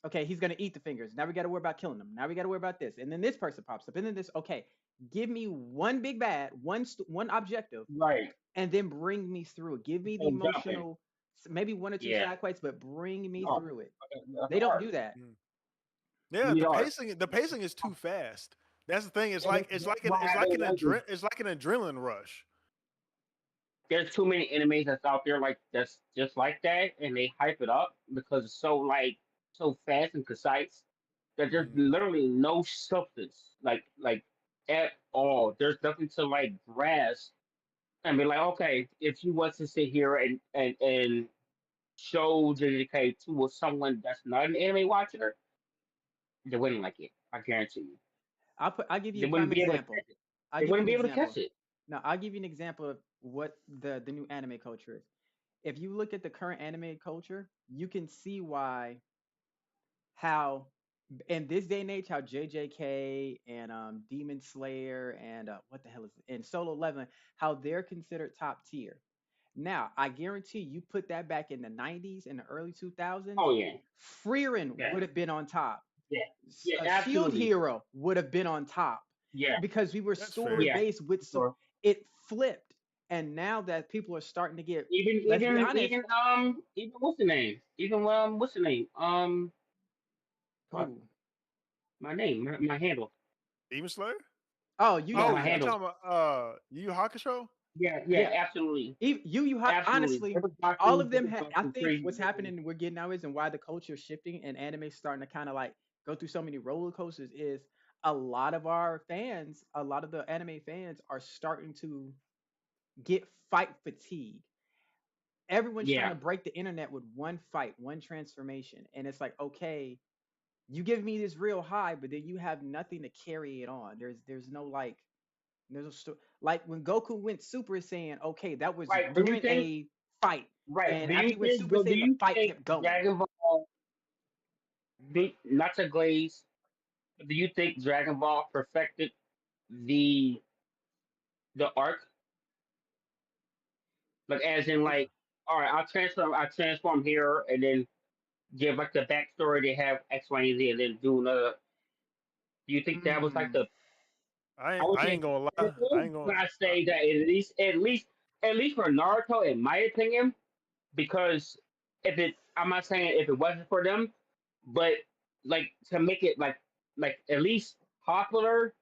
Speaker 1: Okay, he's going to eat the fingers. Now we got to worry about killing them. Now we got to worry about this. And then this person pops up. And then this, okay, give me one big bad, one objective,
Speaker 2: Right.
Speaker 1: and then bring me through it. Give me the
Speaker 2: So jumping.
Speaker 1: emotional, maybe one or two
Speaker 2: Yeah.
Speaker 1: side quests, but bring me
Speaker 2: No,
Speaker 1: through it.
Speaker 2: that's
Speaker 1: They don't
Speaker 2: hard.
Speaker 1: do that.
Speaker 3: mm.
Speaker 2: You
Speaker 3: Yeah.
Speaker 2: need
Speaker 3: The
Speaker 2: art.
Speaker 3: pacing is too fast. That's the thing. It's
Speaker 2: And
Speaker 3: like
Speaker 2: that's why I don't like it.
Speaker 3: it's like an adrenaline rush.
Speaker 2: There's too many enemies that's out there like that's just like that, and they hype it up because it's so like so fast and concise that there's
Speaker 3: Mm.
Speaker 2: literally no substance like at all. There's nothing to like grasp and be like, okay, if you was to sit here and show JJK to someone that's not an anime watcher, they wouldn't like it. I guarantee you.
Speaker 1: I'll give you
Speaker 2: They
Speaker 1: a
Speaker 2: wouldn't
Speaker 1: prime
Speaker 2: be able to
Speaker 1: example.
Speaker 2: catch it.
Speaker 1: I'll
Speaker 2: They
Speaker 1: give you
Speaker 2: wouldn't
Speaker 1: an
Speaker 2: be able to catch
Speaker 1: example.
Speaker 2: it.
Speaker 1: Now, I'll give you an example of what the new anime culture is. If you look at the current anime culture, you can see why how in this day and age how JJK and Demon Slayer and what the hell is it? And Solo Leveling how they're considered top tier. Now, I guarantee you put that back in the 90s and the early 2000s,
Speaker 2: Oh yeah,
Speaker 1: Frieren
Speaker 2: yeah,
Speaker 1: would have been on top.
Speaker 2: yeah, yeah,
Speaker 1: A Shield
Speaker 2: absolutely,
Speaker 1: Hero would have been on top
Speaker 2: yeah,
Speaker 1: because we were
Speaker 3: That's
Speaker 1: story
Speaker 3: fair.
Speaker 2: yeah.
Speaker 1: based with some.
Speaker 2: Sure.
Speaker 1: It flipped, and now that people are starting to get,
Speaker 2: Even
Speaker 1: let's be
Speaker 2: even
Speaker 1: honest,
Speaker 2: even even what's the name? Even what's the name? Fuck,
Speaker 1: who?
Speaker 2: my name, my handle.
Speaker 3: Demon Slayer.
Speaker 1: Oh, Yu
Speaker 2: Yeah,
Speaker 3: Oh,
Speaker 2: my
Speaker 1: Yu.
Speaker 3: you
Speaker 2: handle.
Speaker 3: talking about Yu Yu Hakusho?
Speaker 2: Yeah, yeah,
Speaker 1: Yeah,
Speaker 2: absolutely, absolutely.
Speaker 1: honestly, all
Speaker 2: Everybody,
Speaker 1: of them. I
Speaker 2: everybody
Speaker 1: think
Speaker 2: crazy.
Speaker 1: what's happening, we're getting now is, and why the culture is shifting, and anime is starting to kind of like go through so many roller coasters. Is a lot of our fans, a lot of the anime fans, are starting to get fight fatigue. Everyone's trying
Speaker 2: Yeah,
Speaker 1: to break the internet with one fight, one transformation, and it's like, okay, you give me this real high, but then you have nothing to carry it on. There's no like there's a like when Goku went Super Saiyan, okay, that was
Speaker 2: right. Do you
Speaker 1: during
Speaker 2: think?
Speaker 1: a fight,
Speaker 2: Right.
Speaker 1: and
Speaker 2: Do
Speaker 1: after
Speaker 2: you
Speaker 1: he went
Speaker 2: think?
Speaker 1: Super
Speaker 2: Do
Speaker 1: Saiyan, the
Speaker 2: you
Speaker 1: fight
Speaker 2: think
Speaker 1: kept going.
Speaker 2: Dragon Ball? Not to glaze. Do you think Dragon Ball perfected the the arc? Like, as in,
Speaker 3: Which
Speaker 2: like, all right, I transform here, and then give like the backstory. They have X, Y, and Z, and then do another. Do you think that was like
Speaker 1: Mm,
Speaker 2: the? I would
Speaker 3: I
Speaker 2: say
Speaker 3: ain't gonna lie. I
Speaker 2: pinnacle,
Speaker 3: ain't gonna.
Speaker 2: but I say that at least for Naruto, in my opinion, because if it, I'm not saying if it wasn't for them, but like to make it like at least popular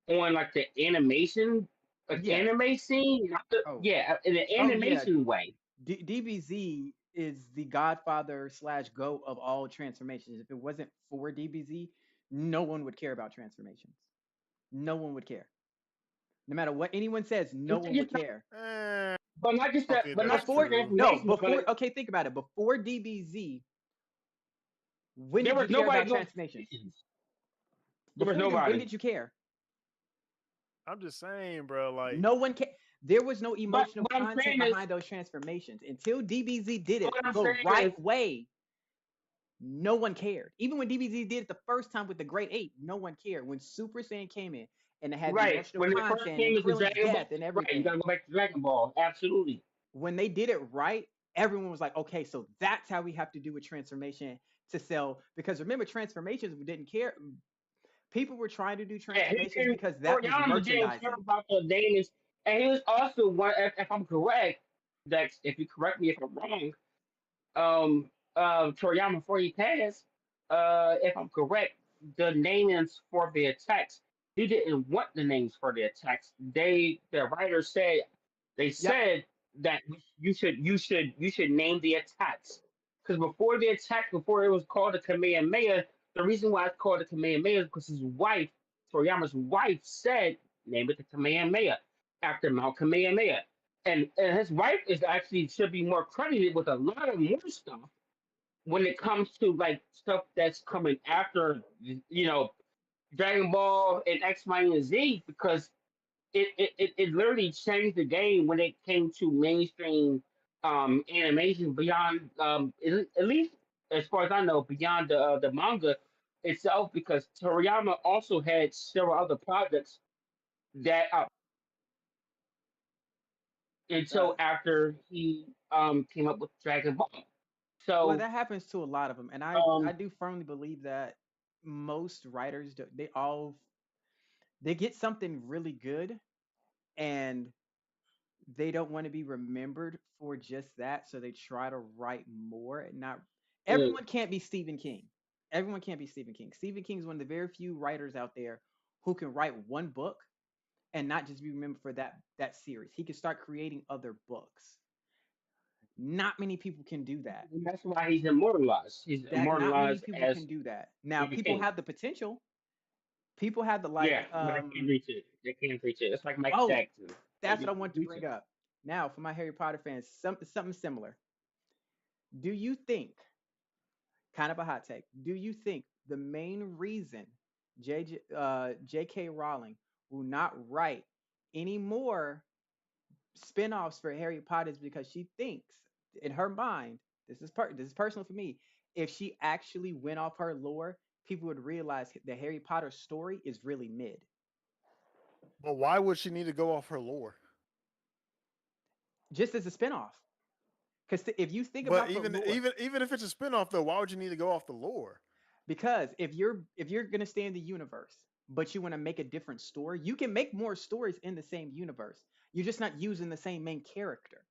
Speaker 2: on like the animation, like
Speaker 1: yeah.
Speaker 2: anime scene, not
Speaker 1: Oh.
Speaker 2: yeah, in the
Speaker 1: Oh yeah.
Speaker 2: animation way.
Speaker 1: DBZ is the godfather slash goat of all transformations. If it wasn't for DBZ, no one would care about transformations. No one would care. No matter what anyone says,
Speaker 2: You
Speaker 1: no
Speaker 2: think
Speaker 1: one would
Speaker 2: it's not,
Speaker 1: care.
Speaker 3: Eh, I
Speaker 2: but not just
Speaker 3: don't
Speaker 2: that,
Speaker 3: think
Speaker 2: but not
Speaker 3: that's
Speaker 2: just the
Speaker 1: Before
Speaker 3: true.
Speaker 1: no,
Speaker 2: transformations, but
Speaker 1: before okay, think about it. Before DBZ, when
Speaker 2: there
Speaker 1: did
Speaker 2: was
Speaker 1: you care
Speaker 2: nobody
Speaker 1: about
Speaker 2: doing
Speaker 1: transformations?
Speaker 2: transformations. There was
Speaker 1: Before then, when
Speaker 2: nobody.
Speaker 1: did you care?
Speaker 3: I'm just saying, bro. Like,
Speaker 1: No one can. There was no
Speaker 2: But
Speaker 1: emotional
Speaker 2: what I'm
Speaker 1: content
Speaker 2: saying is,
Speaker 1: behind those transformations until DBZ did it
Speaker 2: what I'm
Speaker 1: the
Speaker 2: saying is,
Speaker 1: right way. No one cared. Even when DBZ did it the first time with the Great Eight, no one cared. When Super Saiyan came in and it had the
Speaker 2: Right.
Speaker 1: emotional
Speaker 2: When it first
Speaker 1: content and
Speaker 2: came as the
Speaker 1: Krillin's
Speaker 2: Dragon Ball,
Speaker 1: death and
Speaker 2: right, you
Speaker 1: everything,
Speaker 2: gotta go back to Dragon Ball. Absolutely.
Speaker 1: when they did it right, everyone was like, okay, so that's how we have to do a transformation to sell. Because remember, transformations we didn't care. People were trying to do
Speaker 2: Yeah, he
Speaker 1: transformations
Speaker 2: didn't.
Speaker 1: because that was
Speaker 2: Toriyama didn't care
Speaker 1: merchandising.
Speaker 2: about the names, and he was also one. If I'm correct, Dex, if you correct me if I'm wrong, Toriyama before he passed, if I'm correct, the names for the attacks, he didn't want the names for the attacks. The writers said, they
Speaker 1: Yep.
Speaker 2: said that you should name the attacks because before the attack, before it was called a Kamehameha, the reason why it's called a Kamehameha is because his wife, Toriyama's wife, said name it the Kamehameha after Mount Kamehameha and his wife is actually should be more credited with a lot of more stuff when it comes to like stuff that's coming after Dragon Ball and X, Y, and Z because it literally changed the game when it came to mainstream animation beyond at least as far as I know beyond the manga itself because Toriyama also had several other projects that
Speaker 1: Uh,
Speaker 2: until after he came up with Dragon Ball.
Speaker 1: well,
Speaker 2: So
Speaker 1: that happens to a lot of them, and I
Speaker 2: um
Speaker 1: do firmly believe that most writers they get something really good and they don't want to be remembered for just that, so they try to write more and not.
Speaker 2: mm,
Speaker 1: Everyone can't be Stephen King. Everyone can't be Stephen King. Stephen King is one of the very few writers out there who can write one book and not just be remembered for that series. He can start creating other books. Not many people can do that.
Speaker 2: that's why he's immortalized. He's
Speaker 1: That not many
Speaker 2: immortalized
Speaker 1: people
Speaker 2: as
Speaker 1: can do that. Now,
Speaker 2: Stephen
Speaker 1: people
Speaker 2: King.
Speaker 1: have the potential. People have the
Speaker 2: Yeah, but I can't reach it. They can't reach it. It's like Michael
Speaker 1: oh,
Speaker 2: Jackson. Like
Speaker 1: that's
Speaker 2: you
Speaker 1: what I
Speaker 2: can't
Speaker 1: want to
Speaker 2: reach
Speaker 1: bring
Speaker 2: it.
Speaker 1: up. Now, for my Harry Potter fans, something similar. Do you think, kind of a hot take, do you think the main reason J.K. Rowling will not write any more spin-offs for Harry Potter is because she thinks in her mind, this is personal for me, if she actually went off her lore, people would realize the Harry Potter story is really mid.
Speaker 3: But why would she need to go off her lore?
Speaker 1: Just as a spin-off. Because if you think
Speaker 3: But
Speaker 1: about the
Speaker 3: even
Speaker 1: lore,
Speaker 3: even even if it's a spinoff though, why would you need to go off the lore?
Speaker 1: because if you're gonna stay in the universe, but you want to make a different story, you can make more stories in the same universe. You're just not using the same main character.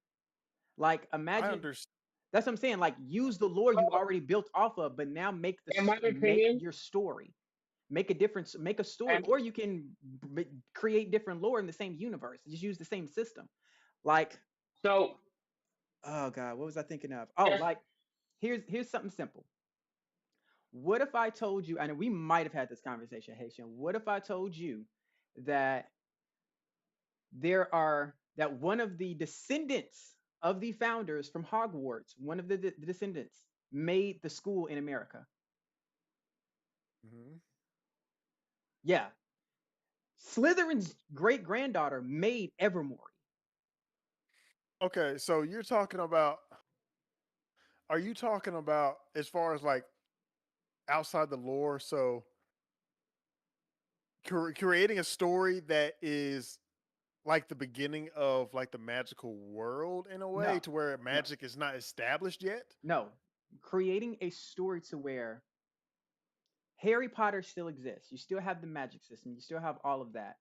Speaker 1: Like
Speaker 3: I
Speaker 1: imagine
Speaker 3: understand.
Speaker 1: that's what I'm saying. Like use the lore you
Speaker 2: Well,
Speaker 1: already built off of, but now
Speaker 2: in my
Speaker 1: make
Speaker 2: opinion,
Speaker 1: your story. Make a difference, make a story,
Speaker 2: and
Speaker 1: or you can create different lore in the same universe. Just use the same system. Like,
Speaker 2: so
Speaker 1: oh god, what was I thinking of? Oh,
Speaker 2: that's
Speaker 1: like here's something simple. What if I told you, and we might have had this conversation, Haitian. What if I told you that that one of the descendants of the founders from Hogwarts, one of the descendants, made the school in America?
Speaker 3: Mhm.
Speaker 1: Yeah, Slytherin's great granddaughter made Evermore.
Speaker 3: Okay, so are you talking about as far as like outside the lore? So creating a story that is like the beginning of like the magical world in a way
Speaker 1: No,
Speaker 3: to where
Speaker 1: no,
Speaker 3: magic is not established yet?
Speaker 1: no. Creating a story to where Harry Potter still exists. You still have the magic system. You still have all of that.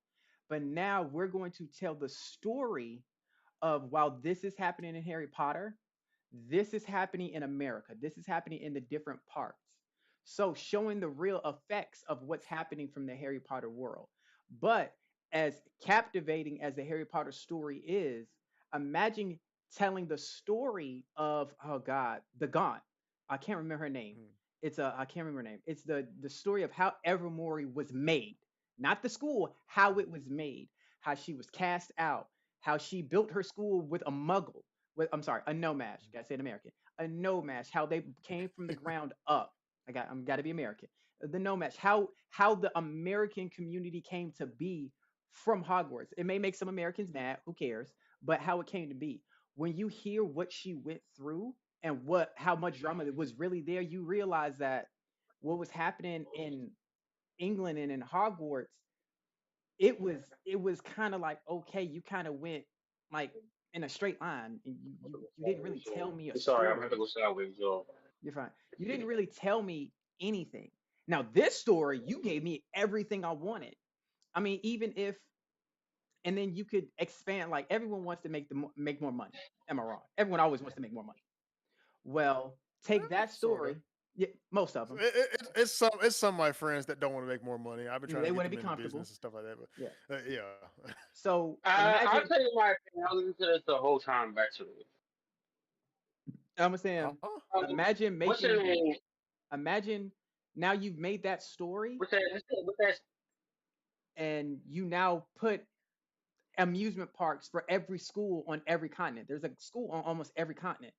Speaker 1: But now we're going to tell the story of while this is happening in Harry Potter, this is happening in America. This is happening in the different parts. So showing the real effects of what's happening from the Harry Potter world. But as captivating as the Harry Potter story is, imagine telling the story of oh god, the Gaunt. I can't remember her name.
Speaker 3: Mhm.
Speaker 1: It's a I can't remember her name. It's the story of how Evermore was made, not the school, how it was made, how she was cast out, how she built her school with a Muggle, with I'm sorry, a Nomash. Gotta say it American, a Nomash. How they came from the ground up. I'm gotta be American. The Nomash. How the American community came to be from Hogwarts. It may make some Americans mad. Who cares? But how it came to be. When you hear what she went through and how much drama was really there, you realize that what was happening in England and in Hogwarts, it was kind of like, okay, you kind of went like in a straight line, and you didn't really tell me a
Speaker 2: Sorry, I'm gonna have to
Speaker 1: story.
Speaker 2: go sideways, y'all.
Speaker 1: You're fine. You didn't really tell me anything. Now this story, you gave me everything I wanted. I mean, even if, and then you could expand. Like everyone wants to make more money. Am I wrong? Everyone always wants to make more money. Well, take that
Speaker 3: Sort of.
Speaker 1: story. Yeah, most of them.
Speaker 3: It's some of my friends that don't want to make more money. I've been trying
Speaker 1: They
Speaker 3: to get
Speaker 1: want to
Speaker 3: them
Speaker 1: be
Speaker 3: into
Speaker 1: comfortable.
Speaker 3: business and stuff like that,
Speaker 1: Yeah.
Speaker 3: but yeah.
Speaker 1: So
Speaker 2: I'll
Speaker 1: imagine.
Speaker 2: tell you my opinion. I'll listen to this the whole time, actually.
Speaker 1: I'm saying,
Speaker 3: Huh?
Speaker 1: imagine
Speaker 2: What's the
Speaker 1: making.
Speaker 2: name?
Speaker 1: Imagine now you've made that story,
Speaker 2: What's that?
Speaker 1: and you now put amusement parks for every school on every continent. There's a school on almost every continent.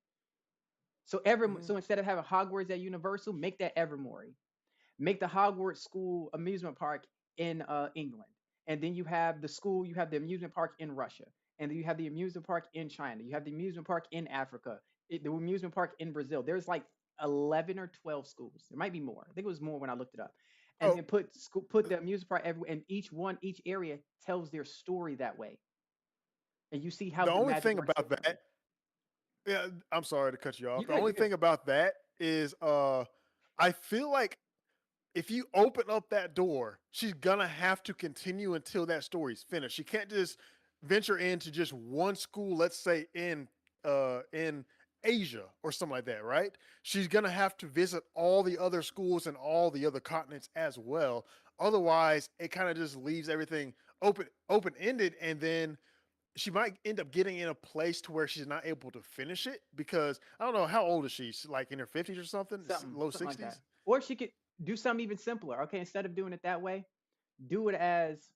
Speaker 3: Mhm.
Speaker 1: So instead of having Hogwarts at Universal, make that Evermore. Make the Hogwarts school amusement park in England, and then you have the amusement park in Russia, and then you have the amusement park in China. You have the amusement park in Africa, the amusement park in Brazil. There's like 11 or 12 schools. There might be more. I think it was more when I looked it up. And
Speaker 3: Oh,
Speaker 1: then put the amusement park everywhere, and each area tells their story that way, and you see how
Speaker 3: the
Speaker 1: the
Speaker 3: only
Speaker 1: magic
Speaker 3: thing
Speaker 1: works
Speaker 3: about that,
Speaker 1: differently.
Speaker 3: yeah, I'm sorry to cut you
Speaker 1: You
Speaker 3: off. The
Speaker 1: good?
Speaker 3: only
Speaker 1: You good?
Speaker 3: thing about that is, I feel like if you open up that door, she's gonna have to continue until that story's finished. She can't just venture into just one school, let's say in Asia or something like that, right? She's gonna have to visit all the other schools and all the other continents as well. Otherwise, it kind of just leaves everything open ended, and then she might end up getting in a place to where she's not able to finish it because I don't know how old is she? She's like in her 50s or something, low
Speaker 1: Something like that.
Speaker 3: 60s.
Speaker 1: Or she could do something even simpler. Okay, instead of doing it that way, do it as,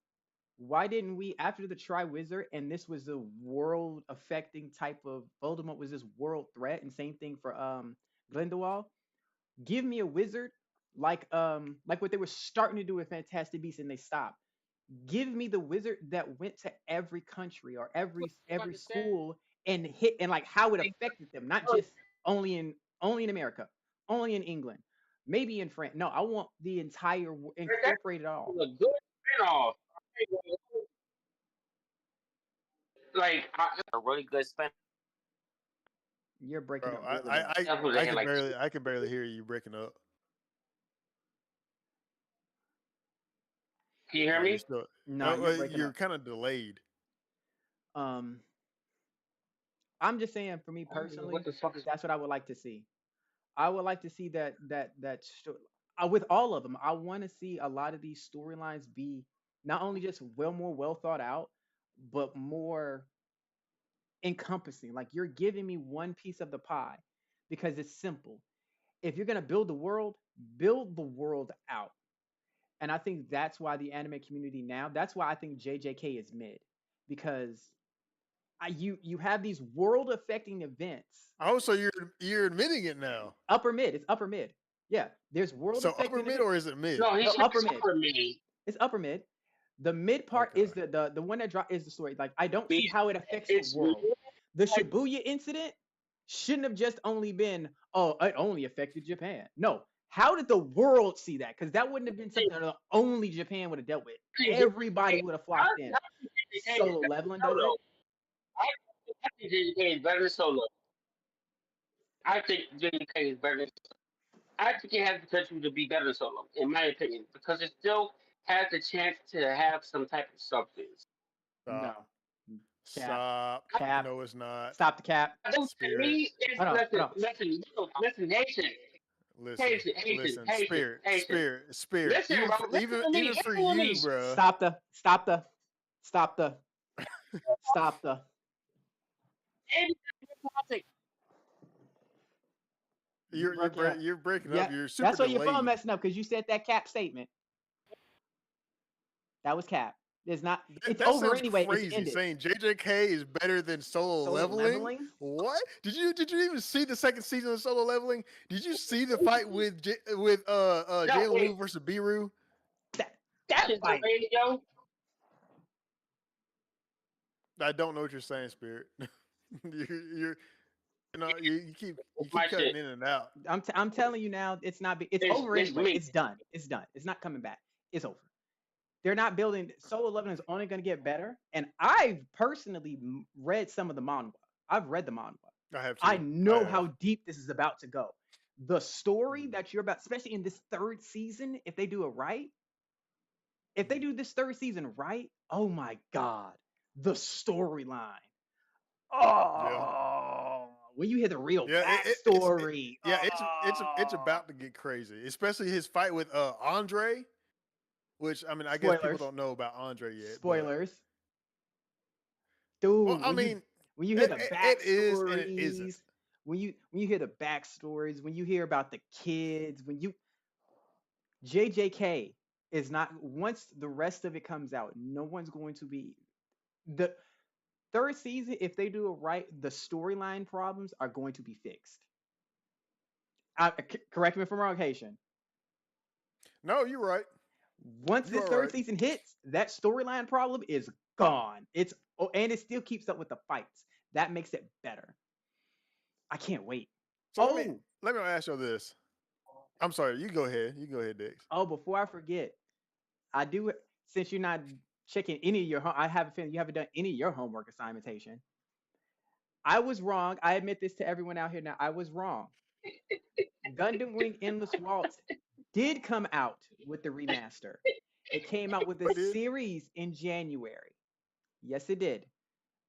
Speaker 1: why didn't we, after the Triwizard, and this was a world affecting type of, Voldemort was this world threat, and same thing for Grindelwald. Give me a wizard like what they were starting to do with Fantastic Beasts and they stopped. Give me the wizard that went to every country or every school and hit, and like how it affected them, not just only in America, only in England, maybe in France. No, I want the entire
Speaker 2: That's
Speaker 1: incorporate it all.
Speaker 2: a good spinoff. Like a really good spin.
Speaker 1: You're breaking
Speaker 3: Bro,
Speaker 1: up really bad.
Speaker 2: That's what
Speaker 3: I
Speaker 2: they had
Speaker 3: can
Speaker 2: like.
Speaker 3: barely hear you breaking up.
Speaker 2: Can you hear
Speaker 3: No, you're
Speaker 2: me?
Speaker 3: still
Speaker 1: No, you're breaking
Speaker 3: you're
Speaker 1: up.
Speaker 3: kind of delayed.
Speaker 1: Um, I'm just saying, for me
Speaker 2: What
Speaker 1: personally,
Speaker 2: the fuck is?
Speaker 1: that's what I would like to see. I would like to see with all of them. I want to see a lot of these storylines be not only just more well thought out, but more encompassing. Like you're giving me one piece of the pie because it's simple. If you're gonna build the world out. And I think that's why the anime community now, that's why I think JJK is mid. Because you have these world affecting events.
Speaker 3: Oh, so you're admitting it now.
Speaker 1: Upper mid, it's upper mid. Yeah, there's world
Speaker 3: So upper
Speaker 1: affecting
Speaker 3: mid
Speaker 1: events.
Speaker 3: or is it mid?
Speaker 2: No, he
Speaker 1: No,
Speaker 2: said
Speaker 1: upper
Speaker 2: it's
Speaker 1: mid.
Speaker 2: for me.
Speaker 1: It's upper mid. The mid part
Speaker 3: Okay.
Speaker 1: is the one that drop is the story. Like I don't see
Speaker 2: Me.
Speaker 1: how it affects
Speaker 2: It's
Speaker 1: the world. The Shibuya incident shouldn't have just only been, oh, it only affected Japan. No, how did the world see that? Because that wouldn't have been something that only Japan would have dealt with. Everybody would have flocked in. Solo leveling does it.
Speaker 2: Solo. I think JJK is better than Solo. I think JJK is better than. I think it has the potential to be better than Solo, in my opinion, because it still has the chance to have some type of substance.
Speaker 1: No.
Speaker 3: Stop.
Speaker 1: Cap.
Speaker 3: Stop.
Speaker 1: Cap.
Speaker 3: No, it's not.
Speaker 1: Stop the cap.
Speaker 2: To
Speaker 3: Spirit.
Speaker 2: me, it's
Speaker 1: Hold on.
Speaker 2: listen,
Speaker 1: Hold on.
Speaker 2: Haitian,
Speaker 3: Listen.
Speaker 2: Haitian,
Speaker 3: Spirit.
Speaker 2: Haitian.
Speaker 3: Spirit.
Speaker 2: Listen,
Speaker 3: Even
Speaker 2: bro,
Speaker 3: for,
Speaker 2: listen to me,
Speaker 3: even for
Speaker 2: listen to
Speaker 3: you,
Speaker 2: me.
Speaker 3: bro.
Speaker 1: Stop the stop the. Breaking up.
Speaker 3: You're breaking
Speaker 1: Yeah,
Speaker 3: up. You're super
Speaker 1: that's why your phone
Speaker 3: delayed.
Speaker 1: messing up because you said that cap statement. That was cap. There's not. It's
Speaker 3: That
Speaker 1: over
Speaker 3: sounds
Speaker 1: anyway. It's
Speaker 3: crazy.
Speaker 1: ended.
Speaker 3: Saying JJK is better than Solo
Speaker 1: Solo
Speaker 3: Leveling.
Speaker 1: leveling.
Speaker 3: What? Did you even see the second season of Solo Leveling? Did you see the fight with Jalen Wu versus Biru?
Speaker 1: That fight.
Speaker 2: Radio.
Speaker 3: I don't know what you're saying, Spirit. you're You keep
Speaker 2: My
Speaker 3: cutting
Speaker 2: shit.
Speaker 3: in and out.
Speaker 1: I'm telling you now, it's not. It's
Speaker 2: It's
Speaker 1: over
Speaker 2: it's
Speaker 1: anyway.
Speaker 2: me.
Speaker 1: It's done. It's done. It's not coming back. It's over. They're not building. Solo Leveling is only going to get better. And I've personally read some of the manhwa. I've read the manhwa.
Speaker 3: I have
Speaker 1: I
Speaker 3: to.
Speaker 1: know how deep this is about to go. The story that you're about, especially in this third season, if they do it right, if they do this third season right, oh my god, the storyline.
Speaker 3: Yeah.
Speaker 1: Oh, when you hear the real
Speaker 3: Yeah.
Speaker 1: backstory.
Speaker 3: It's about to get crazy, especially his fight with Andre. Which I mean, I guess people
Speaker 1: Spoilers.
Speaker 3: don't know about Andre yet.
Speaker 1: Spoilers.
Speaker 3: But, well,
Speaker 1: Dude,
Speaker 3: I mean,
Speaker 1: when you hear the
Speaker 3: it is and it isn't.
Speaker 1: backstories, when you hear the backstories, when you hear about the kids, when you JJK is not, once the rest of it comes out, no one's going to be the third season, if they do it right, the storyline problems are going to be fixed. Correct me if I'm wrong, Haitian.
Speaker 3: No, you're right.
Speaker 1: Once this third season hits, that storyline problem is gone. And it still keeps up with the fights. That makes it better. I can't wait.
Speaker 3: So let me ask you this. I'm sorry. You go ahead. Dix.
Speaker 1: Oh, before I forget, I do, since you're not checking any of your I have a feeling you haven't done any of your homework assignments. I was wrong. I admit this to everyone out here now. I was wrong. Gundam Wing Endless Waltz did come out with the remaster. It came out with a series in January. Yes, it did.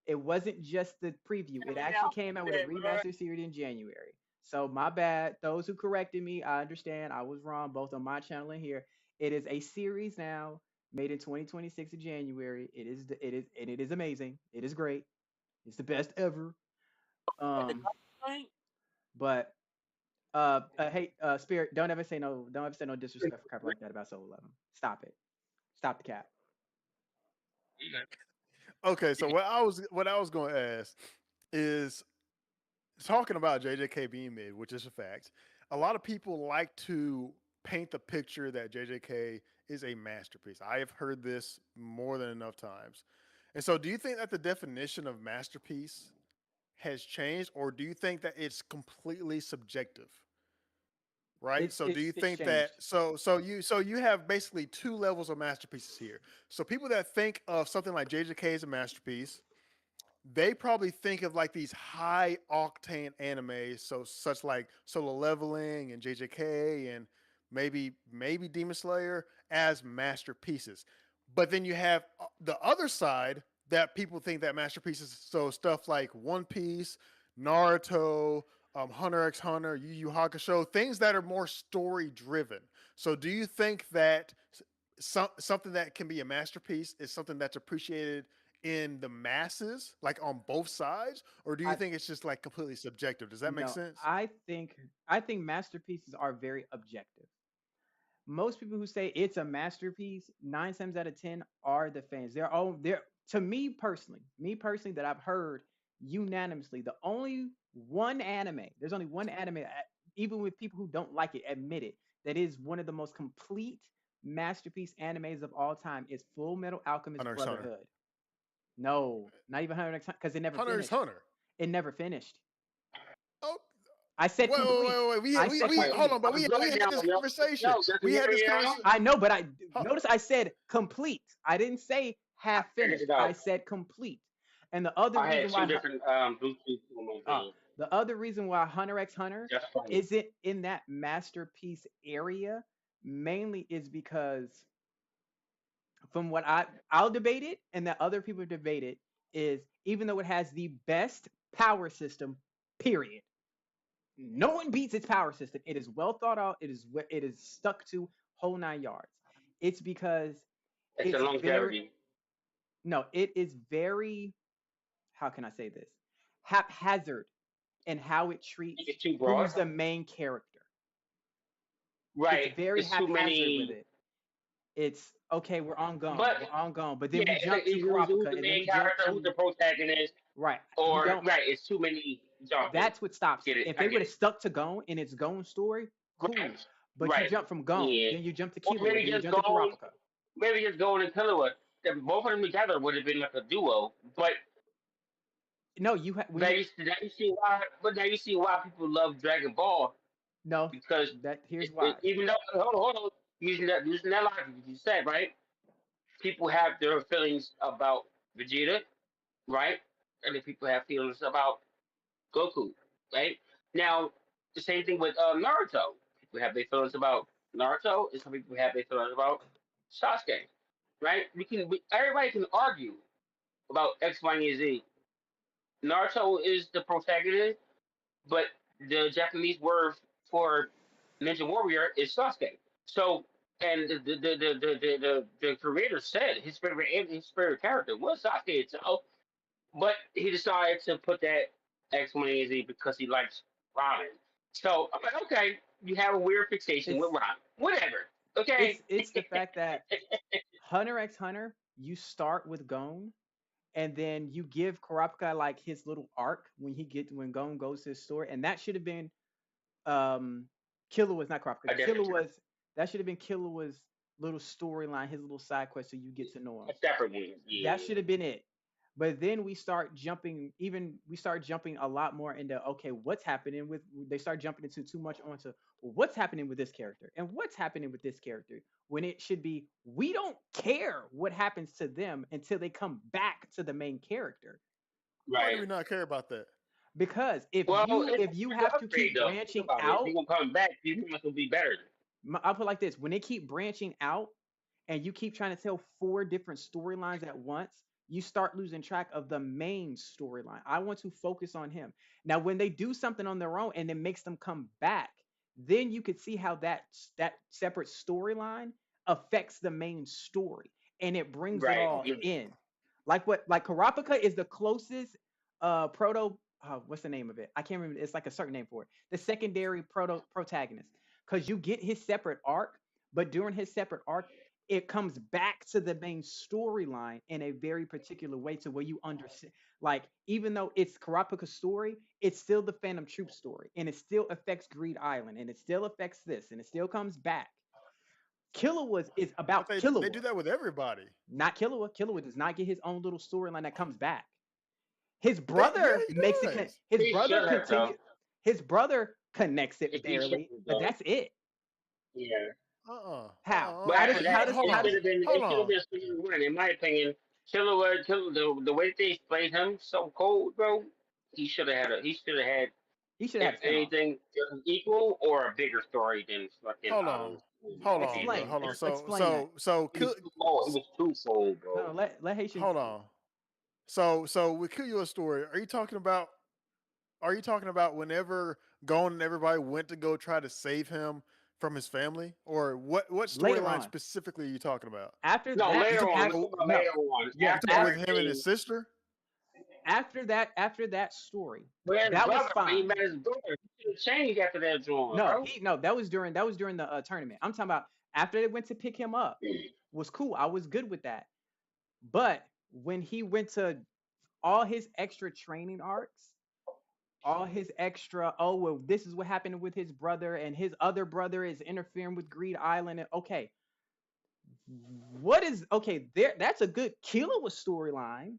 Speaker 1: It wasn't just the preview. It actually came out with a remaster series in January. So my bad. Those who corrected me, I understand. I was wrong, both on my channel and here. It is a series now, made in 2026 of January. It is amazing. It is great. It's the best ever. But hey, Spirit, don't ever say no disrespectful crap like that about Solo Leveling. Stop it. Stop the cap.
Speaker 3: Okay, so what I was going to ask is, talking about JJK being mid, which is a fact. A lot of people like to paint the picture that JJK is a masterpiece. I have heard this more than enough times. And so, do you think that the definition of masterpiece has changed, or do you think that it's completely subjective? Right. So do you think that so you have basically two levels of masterpieces here. So people that think of something like JJK as a masterpiece, they probably think of like these high octane animes, so such like Solo Leveling and JJK and maybe Demon Slayer as masterpieces. But then you have the other side that people think that masterpieces, so stuff like One Piece, Naruto, Hunter x Hunter, Yu Yu Hakusho, things that are more story driven. So do you think that something that can be a masterpiece is something that's appreciated in the masses, like on both sides, or do you think it's just like completely subjective? Does that make sense?
Speaker 1: I think masterpieces are very objective. Most people who say it's a masterpiece, 9 times out of 10 are the fans. They're to me personally that I've heard unanimously, there's only one anime, even with people who don't like it, admit it, that is one of the most complete masterpiece animes of all time is Full Metal Alchemist Brotherhood. No, not even Hunter x Hunter, because it never finished.
Speaker 3: Hunter.
Speaker 1: It never finished.
Speaker 3: Oh,
Speaker 1: I said complete.
Speaker 3: Wait. Hold on, but we had this conversation. We had this conversation.
Speaker 1: I know, but notice I said complete. I didn't say half finished. I said complete. And the other reason why the other reason why Hunter x Hunter isn't in that masterpiece area mainly is because, from what I'll debate it, and that other people debate it, is even though it has the best power system, period. No one beats its power system. It is well thought out. It is stuck to whole 9 yards. It's because
Speaker 2: it's a longevity.
Speaker 1: It is very, how can I say this, haphazard in how it treats who's the main character.
Speaker 2: Right.
Speaker 1: It's very haphazard with it. It's okay. We're on Gon. But then we jump to Kurapika,
Speaker 2: who's the main character, who's the protagonist,
Speaker 1: right?
Speaker 2: It's too many jumps.
Speaker 1: That's what stops it. If they would have stuck to Gon in its Gon story, cool. But you jump from Gon, then you jump to Killua, then you jump to Kurapika.
Speaker 2: Maybe just Gon and Killua. Both of them together would have been like a duo. But
Speaker 1: No, you when
Speaker 2: Now
Speaker 1: you
Speaker 2: you see why, but now you see why people love Dragon Ball
Speaker 1: no
Speaker 2: because
Speaker 1: that here's why.
Speaker 2: even though hold on, using that logic you said right, people have their feelings about Vegeta, right, and then people have feelings about Goku, right? Now the same thing with Naruto. People have their feelings about Naruto, and some people have their feelings about Sasuke, right? Everybody can argue about X, Y, and Z. Naruto is the protagonist, but the Japanese word for Ninja Warrior is Sasuke. So, and the creator said his favorite character was Sasuke itself, but he decided to put that X, Y, and Z because he likes ramen. So I'm like, okay, you have a weird fixation with
Speaker 1: It's
Speaker 2: ramen, whatever. Okay,
Speaker 1: it's the fact that Hunter x Hunter, you start with Gon, and then you give Kurapika like his little arc when Gon goes to his story, and that should have been um Killua's not
Speaker 2: a
Speaker 1: Kurapika.
Speaker 2: different,
Speaker 1: Killua's that should have been Killua's little storyline, his little side quest, so you get to know him.
Speaker 2: a separate one.
Speaker 1: That
Speaker 2: Yeah,
Speaker 1: should have been it. But then we start jumping a lot more into okay, what's happening with they start jumping into too much onto well, what's happening with this character and what's happening with this character when it should be we don't care what happens to them until they come back to the main character.
Speaker 3: Why do
Speaker 2: right.
Speaker 3: we not care about that?
Speaker 1: Because if
Speaker 2: Well,
Speaker 1: you
Speaker 2: it's
Speaker 1: if you
Speaker 2: an
Speaker 1: have to
Speaker 2: upgrade
Speaker 1: keep
Speaker 2: though. Think
Speaker 1: branching
Speaker 2: about it. If
Speaker 1: out,
Speaker 2: you gonna come back, you must be better.
Speaker 1: I'll put it like this: when they keep branching out and you keep trying to tell four different storylines at once, you start losing track of the main storyline. I want to focus on him. Now, when they do something on their own and it makes them come back, then you could see how that separate storyline affects the main story and it brings it
Speaker 2: Right.
Speaker 1: all in. Like Karapika is the closest proto what's the name of it? I can't remember. It's like a certain name for it. The secondary protagonist. Because you get his separate arc, but during his separate arc, it comes back to the main storyline in a very particular way to where you understand. Like, even though it's Karapika's story, it's still the Phantom Troop story, and it still affects Greed Island, and it still affects this, and it still comes back. Killua is
Speaker 3: But
Speaker 1: about
Speaker 3: they do
Speaker 1: Killua,
Speaker 3: that with everybody.
Speaker 1: not Killua. Killua does not get his own little storyline that comes back. His
Speaker 3: Yeah,
Speaker 1: brother
Speaker 3: he
Speaker 1: makes it.
Speaker 3: does.
Speaker 1: His
Speaker 2: He
Speaker 1: brother
Speaker 2: should have though.
Speaker 1: continue. His brother connects it
Speaker 2: He should
Speaker 1: barely,
Speaker 2: have
Speaker 1: but
Speaker 2: though.
Speaker 1: that's it.
Speaker 2: Yeah.
Speaker 1: How?
Speaker 2: But
Speaker 1: How
Speaker 2: after
Speaker 1: does
Speaker 2: that,
Speaker 1: how does
Speaker 3: Hold
Speaker 1: how
Speaker 2: it
Speaker 3: on,
Speaker 1: does
Speaker 2: should have been
Speaker 3: hold
Speaker 2: it should have
Speaker 3: on.
Speaker 2: been season one, in my opinion. The way they explained him so cold, bro. He should have had
Speaker 1: he should
Speaker 2: if
Speaker 1: have a spinoff?
Speaker 2: anything equal or a bigger story than fucking
Speaker 3: Hold on, hold on, bro.
Speaker 1: Explain.
Speaker 3: Hold on.
Speaker 1: Explain that.
Speaker 2: He was too cold. He was too cold,
Speaker 1: No,
Speaker 2: bro.
Speaker 1: no, let Haitian
Speaker 3: hold
Speaker 1: speak.
Speaker 3: on. So with Kill Your Story, are you talking about? Are you talking about whenever Gon and everybody went to go try to save him from his family, or what
Speaker 1: Later
Speaker 3: storyline
Speaker 1: on,
Speaker 3: specifically are you talking about?
Speaker 1: after
Speaker 2: No,
Speaker 1: that,
Speaker 3: You
Speaker 2: later on.
Speaker 3: talking
Speaker 2: Let's
Speaker 1: after,
Speaker 2: talk about
Speaker 1: no,
Speaker 2: later on.
Speaker 1: yeah,
Speaker 3: you talking with
Speaker 2: After
Speaker 3: him and his
Speaker 2: everything,
Speaker 3: sister?
Speaker 1: after that story,
Speaker 2: where his
Speaker 1: that was
Speaker 2: brother, when he
Speaker 1: fine.
Speaker 2: met his brother, he should have changed after that drawing,
Speaker 1: No,
Speaker 2: bro.
Speaker 1: that was during the tournament. I'm talking about after they went to pick him up was cool. I was good with that. But when he went to all his extra training arcs, all his extra, oh well, this is what happened with his brother, and his other brother is interfering with Greed Island. And okay, what is okay? There, that's a good Killua storyline.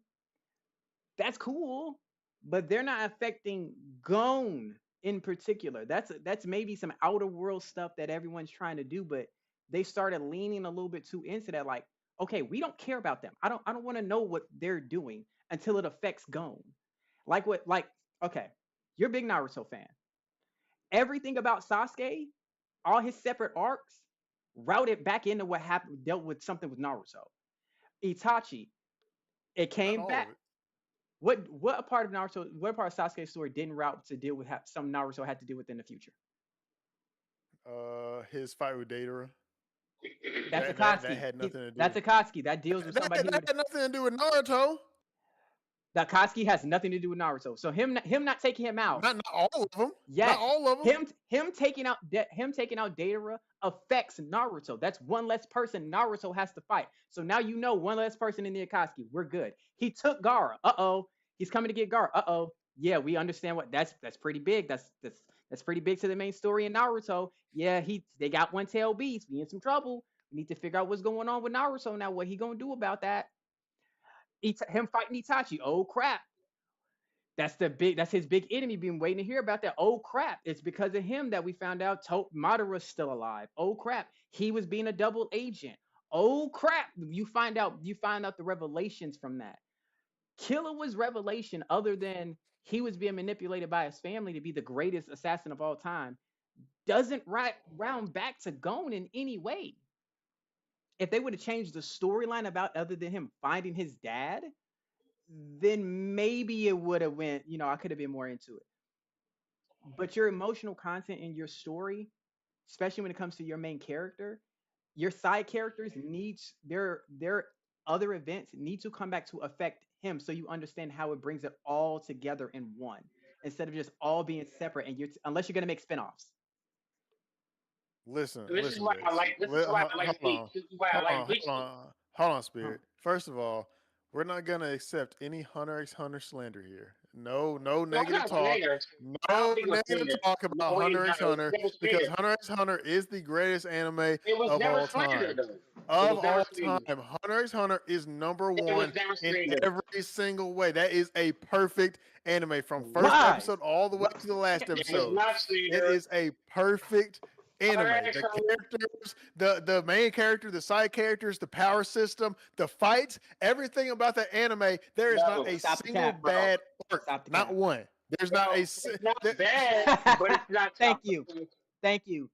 Speaker 1: That's cool, but they're not affecting Gon in particular. That's maybe some outer world stuff that everyone's trying to do, but they started leaning a little bit too into that. Like, okay, we don't care about them. I don't want to know what they're doing until it affects Gon. Like okay, you're a big Naruto fan. Everything about Sasuke, all his separate arcs, routed back into what happened, dealt with something with Naruto. Itachi, it
Speaker 3: Not
Speaker 1: came
Speaker 3: all of
Speaker 1: back.
Speaker 3: it.
Speaker 1: What a part of Naruto, what part of Sasuke's story didn't route to deal with some Naruto had to deal with in the future?
Speaker 3: His fight with Datara.
Speaker 1: That's
Speaker 3: That
Speaker 1: Akatsuki.
Speaker 3: had nothing to
Speaker 1: That's
Speaker 3: do.
Speaker 1: Akatsuki. That deals with somebody
Speaker 3: That had nothing to do with Naruto.
Speaker 1: that Akatsuki has nothing to do with Naruto. So him not taking him out.
Speaker 3: Not all of them.
Speaker 1: Yes,
Speaker 3: Not all of them.
Speaker 1: him taking out Datara affects Naruto. That's one less person Naruto has to fight. So now you know one less person in the Akatsuki. We're good. He took Gara. He's coming to get Gara. Yeah, we understand what that's pretty big. That's pretty big to the main story in Naruto. Yeah, they got one tail beast. We in some trouble. We need to figure out what's going on with Naruto now. What he gonna do about that? Him fighting Itachi. Oh crap! That's his big enemy. Been waiting to hear about that. Oh crap! It's because of him that we found out Madara's still alive. Oh crap! He was being a double agent. Oh crap! You find out the revelations from that. Killua's revelation, other than he was being manipulated by his family to be the greatest assassin of all time, doesn't round back to Gon in any way. If they would have changed the storyline about other than him finding his dad, then maybe it would have went, I could have been more into it. But your emotional content in your story, especially when it comes to your main character, your side characters needs their other events need to come back to affect him, so you understand how it brings it all together in one, instead of just all being separate. And unless you're gonna make spinoffs.
Speaker 3: Listen,
Speaker 2: This is
Speaker 3: listen.
Speaker 2: why I like. This is why I like Bleach. This is why I like Bleach.
Speaker 3: Hold on, Spirit. First of all, we're not gonna accept any Hunter x Hunter slander here. No negative talk. No negative talk about Hunter x Hunter, because Hunter x Hunter is the greatest anime of all time. Of all time, Hunter x Hunter is number one in every single way. That is a perfect anime from first episode all the way to the last episode. It is a perfect anime. The characters, the main character, the side characters, the power system, the fights, everything about that anime. There is not a single bad arc. Not one. There's not a.
Speaker 2: It's not bad, but it's not.
Speaker 1: Thank you.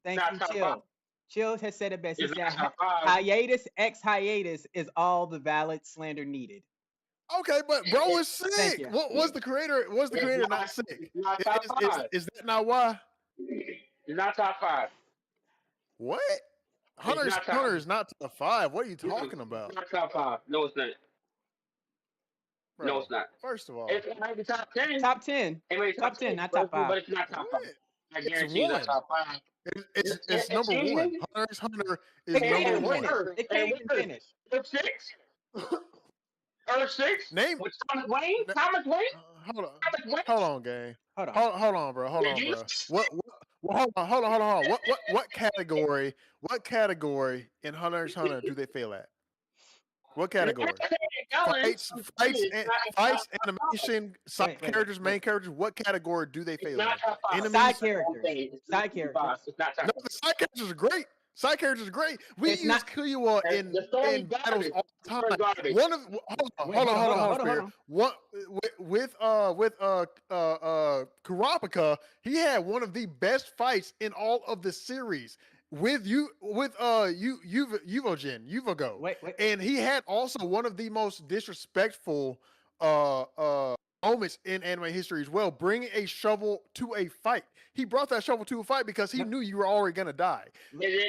Speaker 1: Chill has said it best. He said hiatus x hiatus is all the valid slander needed.
Speaker 3: Okay, but bro is sick. Was the creator not sick? Is that not why?
Speaker 2: It's not top 5.
Speaker 3: What? Hunter is not top 5. What are you talking about?
Speaker 2: It's not top 5. No, it's not.
Speaker 3: Bro,
Speaker 2: no, it's not.
Speaker 3: First of all,
Speaker 2: it's maybe top 10.
Speaker 1: Top 10. Top 10, not top 5.
Speaker 2: But it's not top 5. I guarantee it's not top 5.
Speaker 3: It's number 1. Hunter x Hunter is number 1.
Speaker 1: It can't even finish.
Speaker 2: Earth 6? Earth 6?
Speaker 3: Name.
Speaker 2: With Thomas Wayne? Thomas Wayne?
Speaker 3: Hold on, gang. Hold on, bro. Hold on. What category? What category in Hunter x Hunter do they fail at? What category? Fights, animation, side characters, main characters. What category do they fail at?
Speaker 1: Enemies, side characters. Side characters.
Speaker 3: No, the side characters are great. Side characters are great. We use Killua in battles all the time. Hold on. What with Kurapika, he had one of the best fights in all of the series with Yuvogen,
Speaker 1: Wait.
Speaker 3: And he had also one of the most disrespectful moments in anime history as well, bringing a shovel to a fight. He brought that shovel to a fight because he knew you were already gonna die.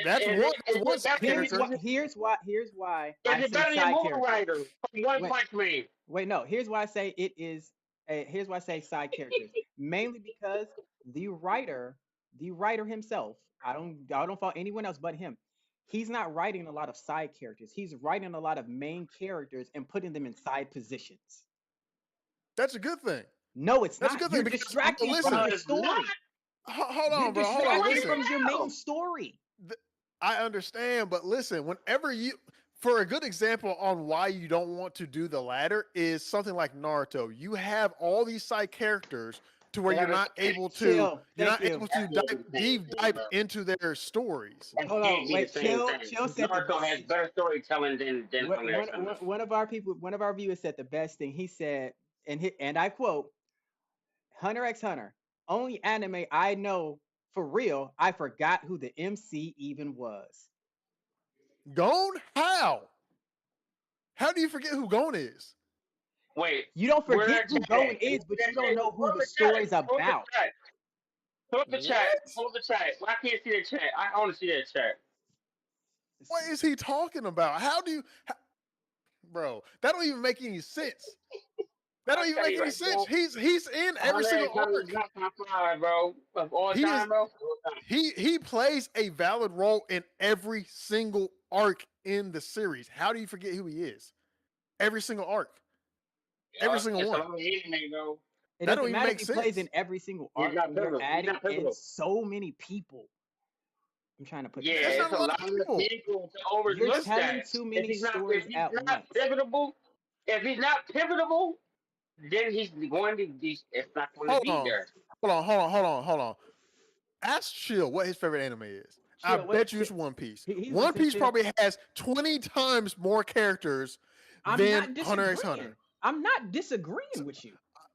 Speaker 3: That's one character.
Speaker 1: Here's why I say side characters. Wait, no. Here's why I say it is. Here's why I say side characters. Mainly because the writer himself. I don't fault anyone else but him. He's not writing a lot of side characters. He's writing a lot of main characters and putting them in side positions.
Speaker 3: That's a good thing.
Speaker 1: No, it's
Speaker 3: not.
Speaker 1: That's a good thing. You're distracting from the story.
Speaker 3: Hold on, bro. Hold on.
Speaker 1: Listen. From your main story.
Speaker 3: I understand, but listen, whenever for a good example on why you don't want to do the latter is something like Naruto. You have all these side characters to where you're not able to deep dive into their stories.
Speaker 1: Hold on, wait. Chill said
Speaker 2: Naruto has better storytelling than
Speaker 1: one of our viewers said the best thing. He said, and I quote, Hunter x Hunter, only anime I know for real, I forgot who the MC even was.
Speaker 3: Gon? How? How do you forget who Gon is?
Speaker 2: Wait.
Speaker 1: You don't forget who Gon is, but you don't know who the story's about.
Speaker 2: Hold the chat. I can't see the chat. I want to see that chat.
Speaker 3: What is he talking about? Bro, that don't even make any sense. That don't even make any sense. He's in every single arc.
Speaker 2: Bro. Of all time, bro.
Speaker 3: He plays a valid role in every single arc in the series. How do you forget who he is? Every single arc. Every single one.
Speaker 1: It doesn't matter if he plays in every single arc. You're adding in so many people. I'm trying to put.
Speaker 2: Yeah, it's a lot of people to overlook.
Speaker 1: You're telling too many stories at once.
Speaker 2: If he's not pivotal, then he's going to be. It's not going to
Speaker 3: Hold
Speaker 2: be
Speaker 3: on,
Speaker 2: there.
Speaker 3: hold on. Ask Chill what his favorite anime is. I
Speaker 1: Chill,
Speaker 3: bet you it's One Piece.
Speaker 1: he's
Speaker 3: One
Speaker 1: listening
Speaker 3: Piece
Speaker 1: to.
Speaker 3: probably has 20 times more characters
Speaker 1: I'm
Speaker 3: than
Speaker 1: not
Speaker 3: Hunter x
Speaker 1: disagreeing.
Speaker 3: Hunter.
Speaker 1: I'm not disagreeing with you.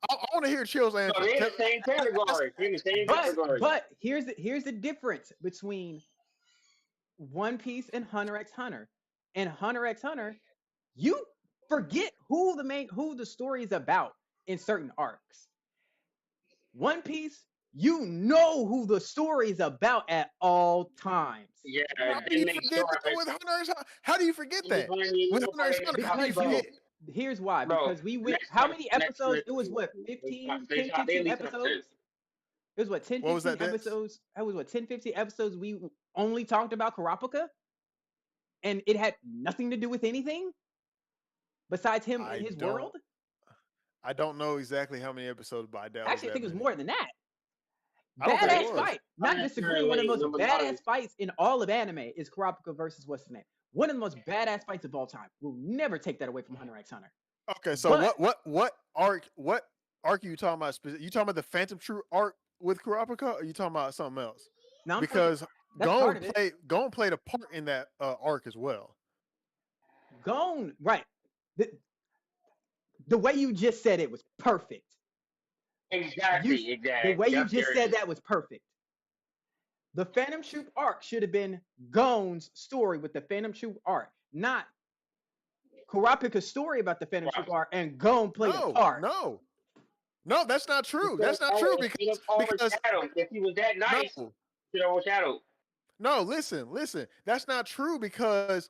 Speaker 3: I want to hear Chill's
Speaker 2: So
Speaker 3: answer.
Speaker 2: they're in
Speaker 3: Tell-
Speaker 2: the same category. They're in the same category.
Speaker 1: But here's the difference between One Piece and Hunter x Hunter. And Hunter x Hunter, you forget who the story is about in certain arcs. One Piece, you know who the story is about at all times.
Speaker 2: Yeah,
Speaker 3: How do
Speaker 2: they
Speaker 3: you
Speaker 2: make
Speaker 3: forget
Speaker 2: sure
Speaker 3: that with Hunter x Hunter? How do you forget that? With Hunter x Hunter, how do you
Speaker 1: Because you,
Speaker 3: forget?
Speaker 1: here's why.
Speaker 2: Bro,
Speaker 1: Because we went
Speaker 2: next
Speaker 1: how
Speaker 2: time-
Speaker 1: many
Speaker 2: next
Speaker 1: episodes?
Speaker 2: time-
Speaker 1: It was what,
Speaker 2: They
Speaker 1: 15,
Speaker 2: top-
Speaker 1: 10,
Speaker 2: they top
Speaker 1: 15
Speaker 2: 10.
Speaker 1: episodes? It was what, 10,
Speaker 3: What was
Speaker 1: 15
Speaker 3: that, Dex?
Speaker 1: episodes? That was what, 10, 15 episodes we only talked about Kurapika? And it had nothing to do with anything besides him
Speaker 3: I
Speaker 1: and his
Speaker 3: don't-
Speaker 1: world?
Speaker 3: I don't know exactly how many episodes, but I doubt
Speaker 1: Actually, I think it was
Speaker 3: that
Speaker 1: more than that.
Speaker 3: I don't think it
Speaker 1: Badass
Speaker 3: was.
Speaker 1: fight. Not disagreeing. One of the most badass fights in all of anime is Kurapika versus what's his name. One of the most badass fights of all time. We'll never take that away from Hunter x Hunter.
Speaker 3: Okay, so
Speaker 1: But-
Speaker 3: what arc are you talking about? You talking about the Phantom Troop arc with Kurapika, or you talking about something else?
Speaker 1: Now,
Speaker 3: Because
Speaker 1: that's part of it.
Speaker 3: Gon played a part in that arc as well.
Speaker 1: Gone, right. The way you just said it was perfect.
Speaker 2: Exactly, exactly.
Speaker 1: The way you
Speaker 2: That's
Speaker 1: just
Speaker 2: very
Speaker 1: said
Speaker 2: good.
Speaker 1: that was perfect. The Phantom Troop arc should have been Gon's story with the Phantom Troop arc, not Kurapika's story about the Phantom Troop arc, and Gon played a part.
Speaker 3: No, that's not true. That's not true because
Speaker 2: if he was that nice,
Speaker 3: no,
Speaker 2: you know, overshadowed.
Speaker 3: no. Listen. That's not true because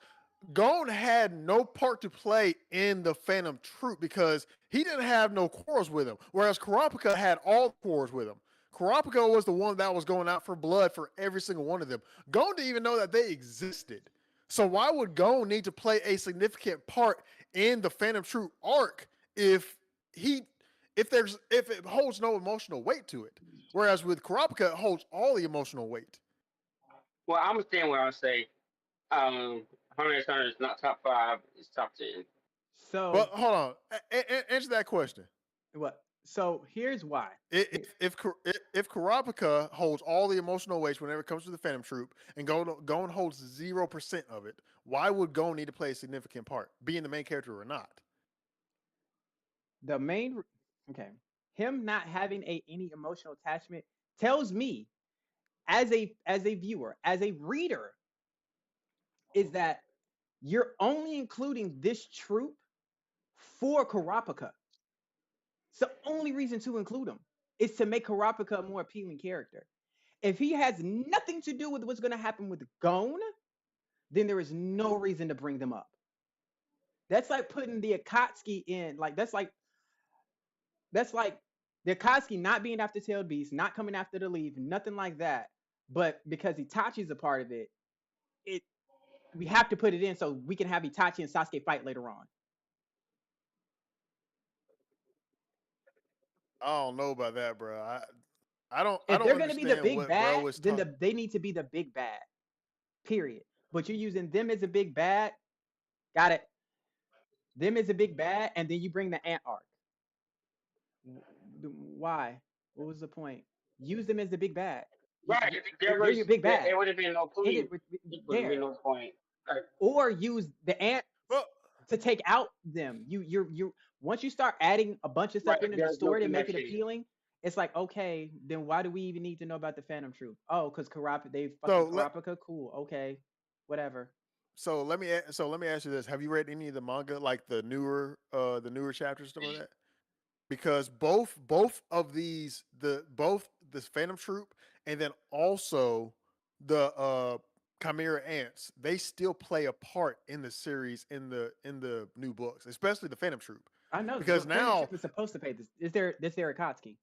Speaker 3: Gon had no part to play in the Phantom Troop because he didn't have no quarrels with him, whereas Kurapika had all quarrels with him. Kurapika was the one that was going out for blood for every single one of them. Gon didn't even know that they existed. So why would Gon need to play a significant part in the Phantom Troop arc if it holds no emotional weight to it? Whereas with Kurapika, it holds all the emotional weight.
Speaker 2: Well, I understand what I say. Hunter x Hunter is not top 5; it's top 10.
Speaker 1: So,
Speaker 3: But hold on, answer that question.
Speaker 1: what? So here's why.
Speaker 3: If Kurapika holds all the emotional weights whenever it comes to the Phantom Troop, and Gon holds 0% of it, why would Gon need to play a significant part, being the main character or not?
Speaker 1: The main, okay, him not having any emotional attachment tells me, as a viewer, as a reader, is that you're only including this troop for Kurapika. It's the only reason to include him is to make Kurapika a more appealing character. If he has nothing to do with what's going to happen with Gon, then there is no reason to bring them up. That's like putting the Akatsuki in, like that's like the Akatsuki not being after Tailed Beast, not coming after the Leaf, nothing like that. But because Itachi's a part of it, we have to put it in so we can have Itachi and Sasuke fight later on.
Speaker 3: I don't know about that, bro. I don't.
Speaker 1: If
Speaker 3: I don't
Speaker 1: they're going to be the
Speaker 3: understand
Speaker 1: big
Speaker 3: what
Speaker 1: bad,
Speaker 3: bro was
Speaker 1: then
Speaker 3: talking.
Speaker 1: they need to be the big bad. Period. But you're using them as a big bad. Got it. Them as a big bad, and then you bring the ant arc. Why? What was the point? Use them as the big bad.
Speaker 2: Right,
Speaker 1: They're your big bad.
Speaker 2: It would have been no
Speaker 1: End
Speaker 2: point.
Speaker 1: it with
Speaker 2: It would have been
Speaker 1: there.
Speaker 2: no point. Like,
Speaker 1: Or use the ant
Speaker 3: Well,
Speaker 1: to take out them. You once you start adding a bunch of stuff
Speaker 2: Right,
Speaker 1: into the
Speaker 2: there's no
Speaker 1: story to make it
Speaker 2: connection.
Speaker 1: appealing, it's like, okay, then why do we even need to know about the Phantom Troop? Oh, because Kurapika, they
Speaker 3: So
Speaker 1: fucking Kurapika, cool, okay, whatever.
Speaker 3: so let me ask you this: have you read any of the manga, like the newer chapters, stuff like that? Because both of these, both this Phantom Troop and then also the Chimera Ants, they still play a part in the series in the new books, especially the Phantom Troop.
Speaker 1: I know
Speaker 3: Because
Speaker 1: the Phantom
Speaker 3: now-
Speaker 1: Troop is supposed to pay this. Is there Akatsuki?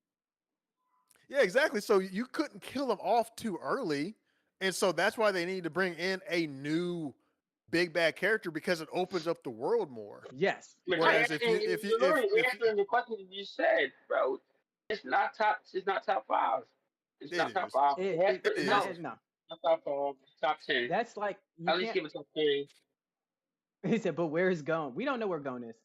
Speaker 3: Yeah, exactly. So you couldn't kill them off too early, and so that's why they need to bring in a new big bad character because it opens up the world more.
Speaker 1: Yes.
Speaker 2: but
Speaker 3: Whereas
Speaker 2: you're
Speaker 3: if you-
Speaker 2: answering the question that you said, bro, it's not top 5. It's
Speaker 3: It
Speaker 2: not top
Speaker 3: is.
Speaker 2: 5.
Speaker 1: It,
Speaker 2: has
Speaker 1: it,
Speaker 2: to-
Speaker 3: is.
Speaker 1: no,
Speaker 2: no,
Speaker 1: no.
Speaker 2: not top 5. Top 10.
Speaker 1: That's like you
Speaker 2: At least
Speaker 1: can't.
Speaker 2: give it top 10.
Speaker 1: He said, but where is Gon? We don't know where Gon is.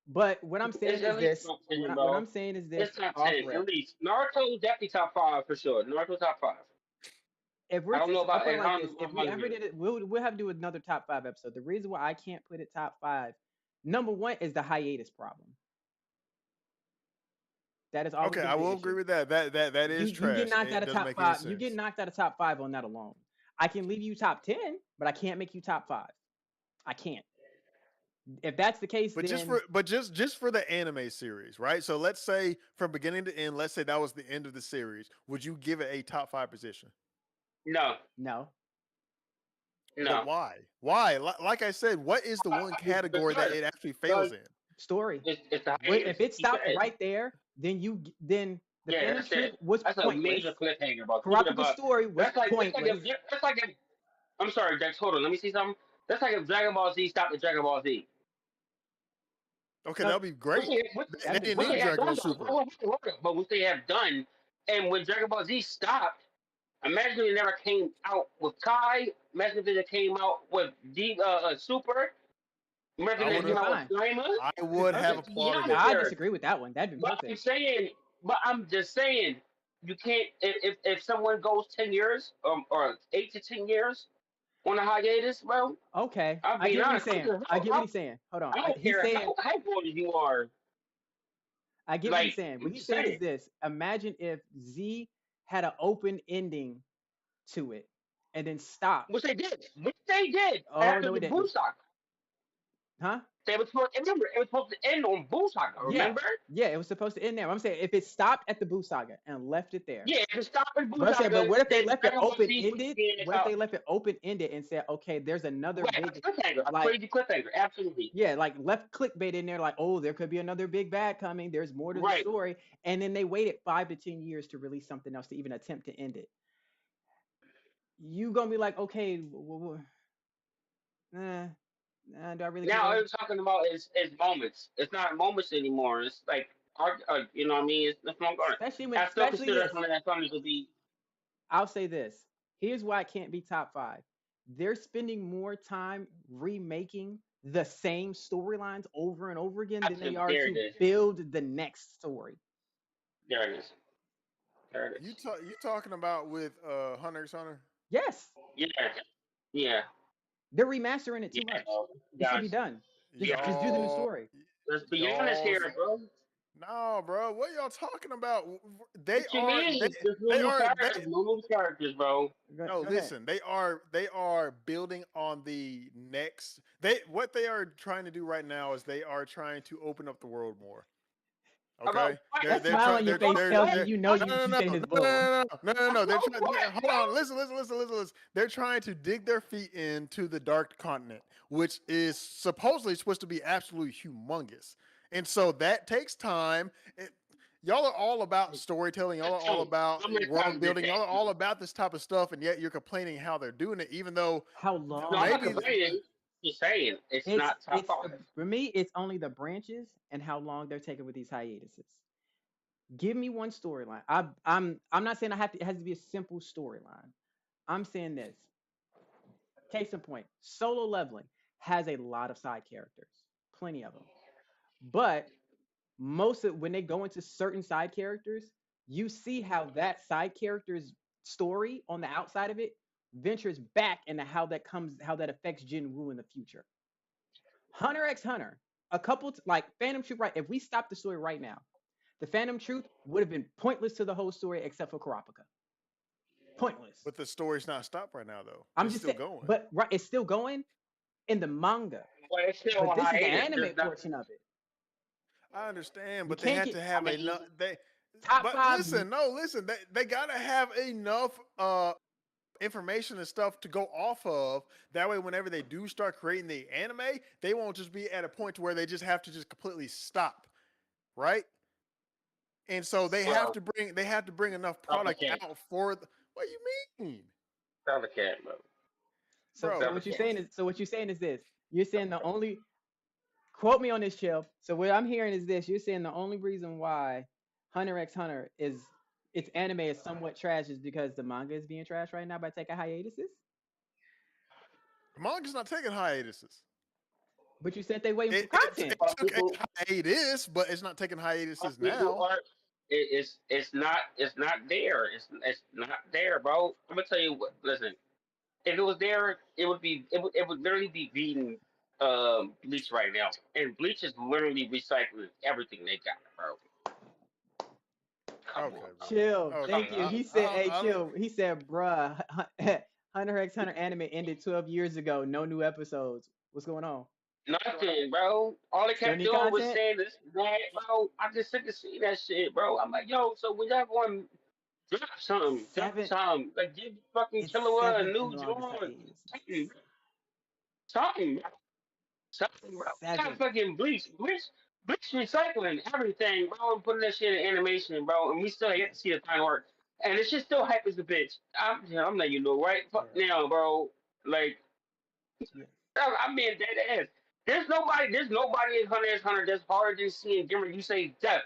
Speaker 1: But what I'm saying
Speaker 2: It's
Speaker 1: is
Speaker 2: at least
Speaker 1: this.
Speaker 2: top
Speaker 1: What,
Speaker 2: 10,
Speaker 1: what
Speaker 2: bro.
Speaker 1: I'm saying is this
Speaker 2: It's top
Speaker 1: off
Speaker 2: 10 at
Speaker 1: rip.
Speaker 2: least. Naruto definitely top 5 for sure. Naruto top 5.
Speaker 1: If
Speaker 2: I
Speaker 1: we're
Speaker 2: don't know
Speaker 1: just, I'll
Speaker 2: about
Speaker 1: put it
Speaker 2: and I
Speaker 1: like
Speaker 2: don't
Speaker 1: this:
Speaker 2: know
Speaker 1: if
Speaker 2: about
Speaker 1: we ever
Speaker 2: 100.
Speaker 1: did it, we'll have to do another top five episode. The reason why I can't put it top five, number one, is the hiatus problem. That has always
Speaker 3: Okay,
Speaker 1: been
Speaker 3: I
Speaker 1: the
Speaker 3: will agree
Speaker 1: issue.
Speaker 3: with that. That is
Speaker 1: You get
Speaker 3: trash.
Speaker 1: knocked out
Speaker 3: It
Speaker 1: of
Speaker 3: doesn't
Speaker 1: top
Speaker 3: make any
Speaker 1: five. You get
Speaker 3: sense.
Speaker 1: knocked out of top five on that alone. I can leave you top 10, but I can't make you top five. I can't. If that's the case,
Speaker 3: But
Speaker 1: then
Speaker 3: just for the anime series, right? So let's say from beginning to end, let's say that was the end of the series. Would you give it a top 5 position?
Speaker 2: No,
Speaker 1: no.
Speaker 3: But
Speaker 2: no.
Speaker 3: why? Why? Like I said, what is the one category that
Speaker 2: Because,
Speaker 3: it actually fails
Speaker 2: because
Speaker 3: in?
Speaker 1: Story.
Speaker 2: it's the
Speaker 1: If
Speaker 2: hiatus.
Speaker 1: it
Speaker 2: He
Speaker 1: stopped
Speaker 2: said,
Speaker 1: right there, then the
Speaker 2: yeah,
Speaker 1: Phantom
Speaker 2: that's
Speaker 1: Troop
Speaker 2: it.
Speaker 1: was
Speaker 2: That's a
Speaker 1: pointless.
Speaker 2: major cliffhanger, bro. Keep it
Speaker 1: Kurapika's
Speaker 2: above.
Speaker 1: story was pointless.
Speaker 2: That's like if, I'm sorry, Dex, hold on. Let me see something. That's like if Dragon Ball Z stopped at Dragon Ball Z.
Speaker 3: Okay,
Speaker 1: No,
Speaker 3: that'll be great. They
Speaker 1: that'd be
Speaker 3: didn't
Speaker 2: What
Speaker 3: need
Speaker 2: they
Speaker 1: great.
Speaker 2: have
Speaker 3: Dragon Ball
Speaker 2: done, though,
Speaker 3: Super.
Speaker 2: but what they have done, and when Dragon Ball Z stopped, imagine if it never came out with Kai. Imagine if it came out with Super. Imagine
Speaker 3: I
Speaker 2: if
Speaker 1: That'd
Speaker 2: it
Speaker 3: would
Speaker 1: been
Speaker 2: came
Speaker 3: have
Speaker 2: out with
Speaker 1: fine.
Speaker 2: Diamond.
Speaker 3: I
Speaker 1: That'd be
Speaker 3: would have
Speaker 1: perfect.
Speaker 2: To be
Speaker 3: applauded
Speaker 1: Now
Speaker 3: it.
Speaker 2: honest,
Speaker 1: I
Speaker 2: here,
Speaker 1: disagree with that one. That'd been
Speaker 2: but
Speaker 1: perfect.
Speaker 2: I'm just saying, you can't if someone goes 10 years or 8 to 10 years on a hiatus, bro.
Speaker 1: Okay,
Speaker 2: I'm
Speaker 1: I
Speaker 2: being
Speaker 1: get what he's
Speaker 2: honest.
Speaker 1: saying. I get what he's saying. Hold on.
Speaker 2: I don't
Speaker 1: He's
Speaker 2: care
Speaker 1: saying,
Speaker 2: how hypeborn you are.
Speaker 1: I get what he's
Speaker 2: Like,
Speaker 1: saying. What
Speaker 2: I'm
Speaker 1: he's
Speaker 2: just
Speaker 1: saying is
Speaker 2: saying,
Speaker 1: this: imagine if Z had an open ending to it, and then stopped.
Speaker 2: which they did
Speaker 1: Oh
Speaker 2: after
Speaker 1: no,
Speaker 2: the
Speaker 1: it didn't.
Speaker 2: Busak.
Speaker 1: Huh?
Speaker 2: They were supposed. Remember, it was supposed to end on Busak.
Speaker 1: Yeah,
Speaker 2: Remember?
Speaker 1: yeah. It was supposed to end there. I'm saying if it stopped at the Boo Saga and left it there.
Speaker 2: Yeah, if it stopped at
Speaker 1: But I'm saying, but
Speaker 2: Busaga,
Speaker 1: what if they
Speaker 2: then
Speaker 1: left it
Speaker 2: Dragon Ball
Speaker 1: open
Speaker 2: Z would
Speaker 1: ended?
Speaker 2: be in the
Speaker 1: What if
Speaker 2: top.
Speaker 1: they left it open ended and said, okay, there's another
Speaker 2: Right,
Speaker 1: big,
Speaker 2: a
Speaker 1: like,
Speaker 2: crazy cliffhanger, absolutely.
Speaker 1: yeah, like left clickbait in there, like, oh, there could be another big bad coming. There's more to the
Speaker 2: Right.
Speaker 1: story, and then they waited 5 to 10 years to release something else to even attempt to end it. You gonna be like, okay, nah, do I really
Speaker 2: Now, what
Speaker 1: care?
Speaker 2: I'm talking about is moments. It's not moments anymore. It's like, you know what I mean? That's what I'm going. I still
Speaker 1: Especially
Speaker 2: consider
Speaker 1: this.
Speaker 2: some of that something to be
Speaker 1: I'll say this. Here's why it can't be top five. They're spending more time remaking the same storylines over and over again than they
Speaker 2: absolutely.
Speaker 1: are
Speaker 2: There it
Speaker 1: to
Speaker 2: is.
Speaker 1: build the next story.
Speaker 2: There it is. There it is.
Speaker 3: You talking about with Hunter x Hunter?
Speaker 1: Yes,
Speaker 2: Yeah. Yeah.
Speaker 1: they're remastering it
Speaker 2: Yeah.
Speaker 1: too much. It should be
Speaker 2: Guys,
Speaker 1: done. Just do the new
Speaker 3: Y'all,
Speaker 1: story.
Speaker 2: let's be honest
Speaker 3: y'all.
Speaker 2: here, bro.
Speaker 3: No, bro. What y'all talking about? They
Speaker 2: What you
Speaker 3: are
Speaker 2: mean? There's no
Speaker 3: they
Speaker 2: new
Speaker 3: are they.
Speaker 2: characters, no new characters, bro.
Speaker 3: No,
Speaker 1: Go ahead.
Speaker 3: listen. They are building on the next. What they are trying to do right now is they are trying to open up the world more.
Speaker 2: About
Speaker 3: Okay,
Speaker 2: what?
Speaker 1: That
Speaker 3: they're
Speaker 1: smile
Speaker 3: trying.
Speaker 1: on your
Speaker 3: They're
Speaker 1: face
Speaker 3: they're
Speaker 1: tells me
Speaker 3: they're
Speaker 1: you know
Speaker 3: no
Speaker 1: you
Speaker 3: no
Speaker 1: you
Speaker 3: no
Speaker 1: saying
Speaker 3: no
Speaker 1: this
Speaker 3: no
Speaker 1: bull.
Speaker 3: no no no no no. They're
Speaker 2: About
Speaker 3: trying.
Speaker 2: what,
Speaker 3: Hold
Speaker 2: bro?
Speaker 3: on. Listen. They're trying to dig their feet into the dark continent, which is supposedly supposed to be absolutely humongous, and so that takes time. Y'all are all about storytelling. Y'all are all about
Speaker 2: How many
Speaker 3: world
Speaker 2: times did it
Speaker 3: building. Y'all are
Speaker 2: take?
Speaker 3: all about this type of stuff, and yet you're complaining how they're doing it, even though
Speaker 1: How
Speaker 2: No, I'm
Speaker 1: long?
Speaker 2: not
Speaker 3: maybe
Speaker 2: complaining. Just saying, it's not top
Speaker 1: It's
Speaker 2: five.
Speaker 1: for me. It's only the branches and how long they're taking with these hiatuses. Give me one storyline. I'm not saying it has to be a simple storyline. I'm saying this. Case in point, Solo Leveling has a lot of side characters, plenty of them. But most of when they go into certain side characters, you see how that side character's story on the outside of it ventures back into how that affects Jinwoo in the future. Hunter x Hunter, like Phantom Troop, right? If we stop the story right now, the Phantom Truth would have been pointless to the whole story except for Kurapika. Pointless.
Speaker 3: but the story's not stopped right now though.
Speaker 1: I'm
Speaker 3: It's
Speaker 1: just
Speaker 3: still
Speaker 1: saying,
Speaker 3: going.
Speaker 1: but right, it's still going in the manga,
Speaker 2: But it's still
Speaker 1: but
Speaker 2: a
Speaker 1: this is the
Speaker 2: hiatus.
Speaker 1: anime
Speaker 2: There's
Speaker 1: portion
Speaker 2: nothing.
Speaker 1: of it.
Speaker 3: I understand,
Speaker 1: We
Speaker 3: but they
Speaker 1: can't
Speaker 3: had
Speaker 1: get
Speaker 3: to
Speaker 2: I
Speaker 3: have
Speaker 2: mean,
Speaker 3: enough.
Speaker 1: top
Speaker 3: But
Speaker 1: five.
Speaker 3: listen, no, listen. They gotta have enough information and stuff to go off of. That way, whenever they do start creating the anime, they won't just be at a point to where they just have to just completely stop, right? And so
Speaker 2: well,
Speaker 3: they have to bring enough
Speaker 2: probably
Speaker 3: product
Speaker 2: can't.
Speaker 3: out for the. What do you mean,
Speaker 2: Probably can't, bro.
Speaker 1: So
Speaker 3: bro?
Speaker 2: Probably
Speaker 1: what you're
Speaker 2: can't.
Speaker 1: saying is this. You're saying the only quote me on this, Chill. So what I'm hearing is this. You're saying the only reason why Hunter x Hunter is its anime is somewhat trash is because the manga is being trash right now by taking hiatuses.
Speaker 3: The manga's not taking hiatuses.
Speaker 1: But you said they waiting for
Speaker 3: It
Speaker 1: content.
Speaker 3: took a
Speaker 2: People,
Speaker 3: hiatus, but it's not taking hiatuses
Speaker 2: people
Speaker 3: now.
Speaker 2: are. It's not there. It's not there, bro. I'm gonna tell you what. Listen, if it was there, it would literally be beating Bleach right now, and Bleach is literally recycling everything they got, bro. Come
Speaker 3: Okay,
Speaker 2: on,
Speaker 3: bro.
Speaker 1: Chill.
Speaker 3: Okay,
Speaker 1: Thank
Speaker 2: come
Speaker 1: you.
Speaker 2: on.
Speaker 1: He said, "Hey,
Speaker 3: I don't.
Speaker 1: chill." He said, "Bruh, Hunter x Hunter anime ended 12 years ago. No new episodes. What's going on?
Speaker 2: Nothing, bro. All they
Speaker 1: Still
Speaker 2: kept
Speaker 1: need
Speaker 2: doing was
Speaker 1: content?
Speaker 2: saying this, that, bro. I just sick of seeing that shit, bro. I'm like, yo, so when y'all going drop
Speaker 1: Seven.
Speaker 2: something, like give fucking
Speaker 1: It's
Speaker 2: Killua a
Speaker 1: 7th
Speaker 2: new
Speaker 1: longest
Speaker 2: joint,
Speaker 1: hiatus.
Speaker 2: something, something, something, bro. Got
Speaker 1: 7th.
Speaker 2: fucking bleach recycling everything, bro, and putting that shit in animation, bro, and we still yet to see the final work, and it's just still hype as a bitch. I'm letting you know right
Speaker 1: Yeah.
Speaker 2: fuck now, bro. Like
Speaker 1: Yeah.
Speaker 2: I'm being dead ass. There's nobody in Hunter x Hunter that's harder than seeing Gimmer. You say death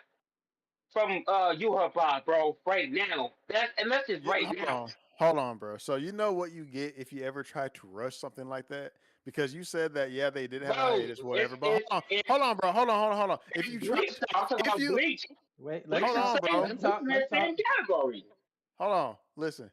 Speaker 2: from Yuha, bro, right now. That's just
Speaker 3: Yeah,
Speaker 2: right now.
Speaker 3: hold on, bro. So you know what you get if you ever try to rush something like that? Because you said that yeah, they did have a
Speaker 2: Bro,
Speaker 3: hiatus, whatever. But
Speaker 2: it's
Speaker 3: hold on, bro. Hold on. If you try
Speaker 2: Bleach.
Speaker 3: to,
Speaker 2: I'm talking
Speaker 3: if
Speaker 2: about
Speaker 3: you,
Speaker 2: Bleach.
Speaker 1: Wait, let him
Speaker 2: Bleach
Speaker 3: hold
Speaker 2: is
Speaker 3: on,
Speaker 1: talk.
Speaker 2: the same.
Speaker 1: Let
Speaker 3: bro.
Speaker 1: him
Speaker 2: Bleach
Speaker 1: talk.
Speaker 2: in
Speaker 1: Let him
Speaker 2: that
Speaker 1: talk.
Speaker 2: same category.
Speaker 3: Hold on. Listen.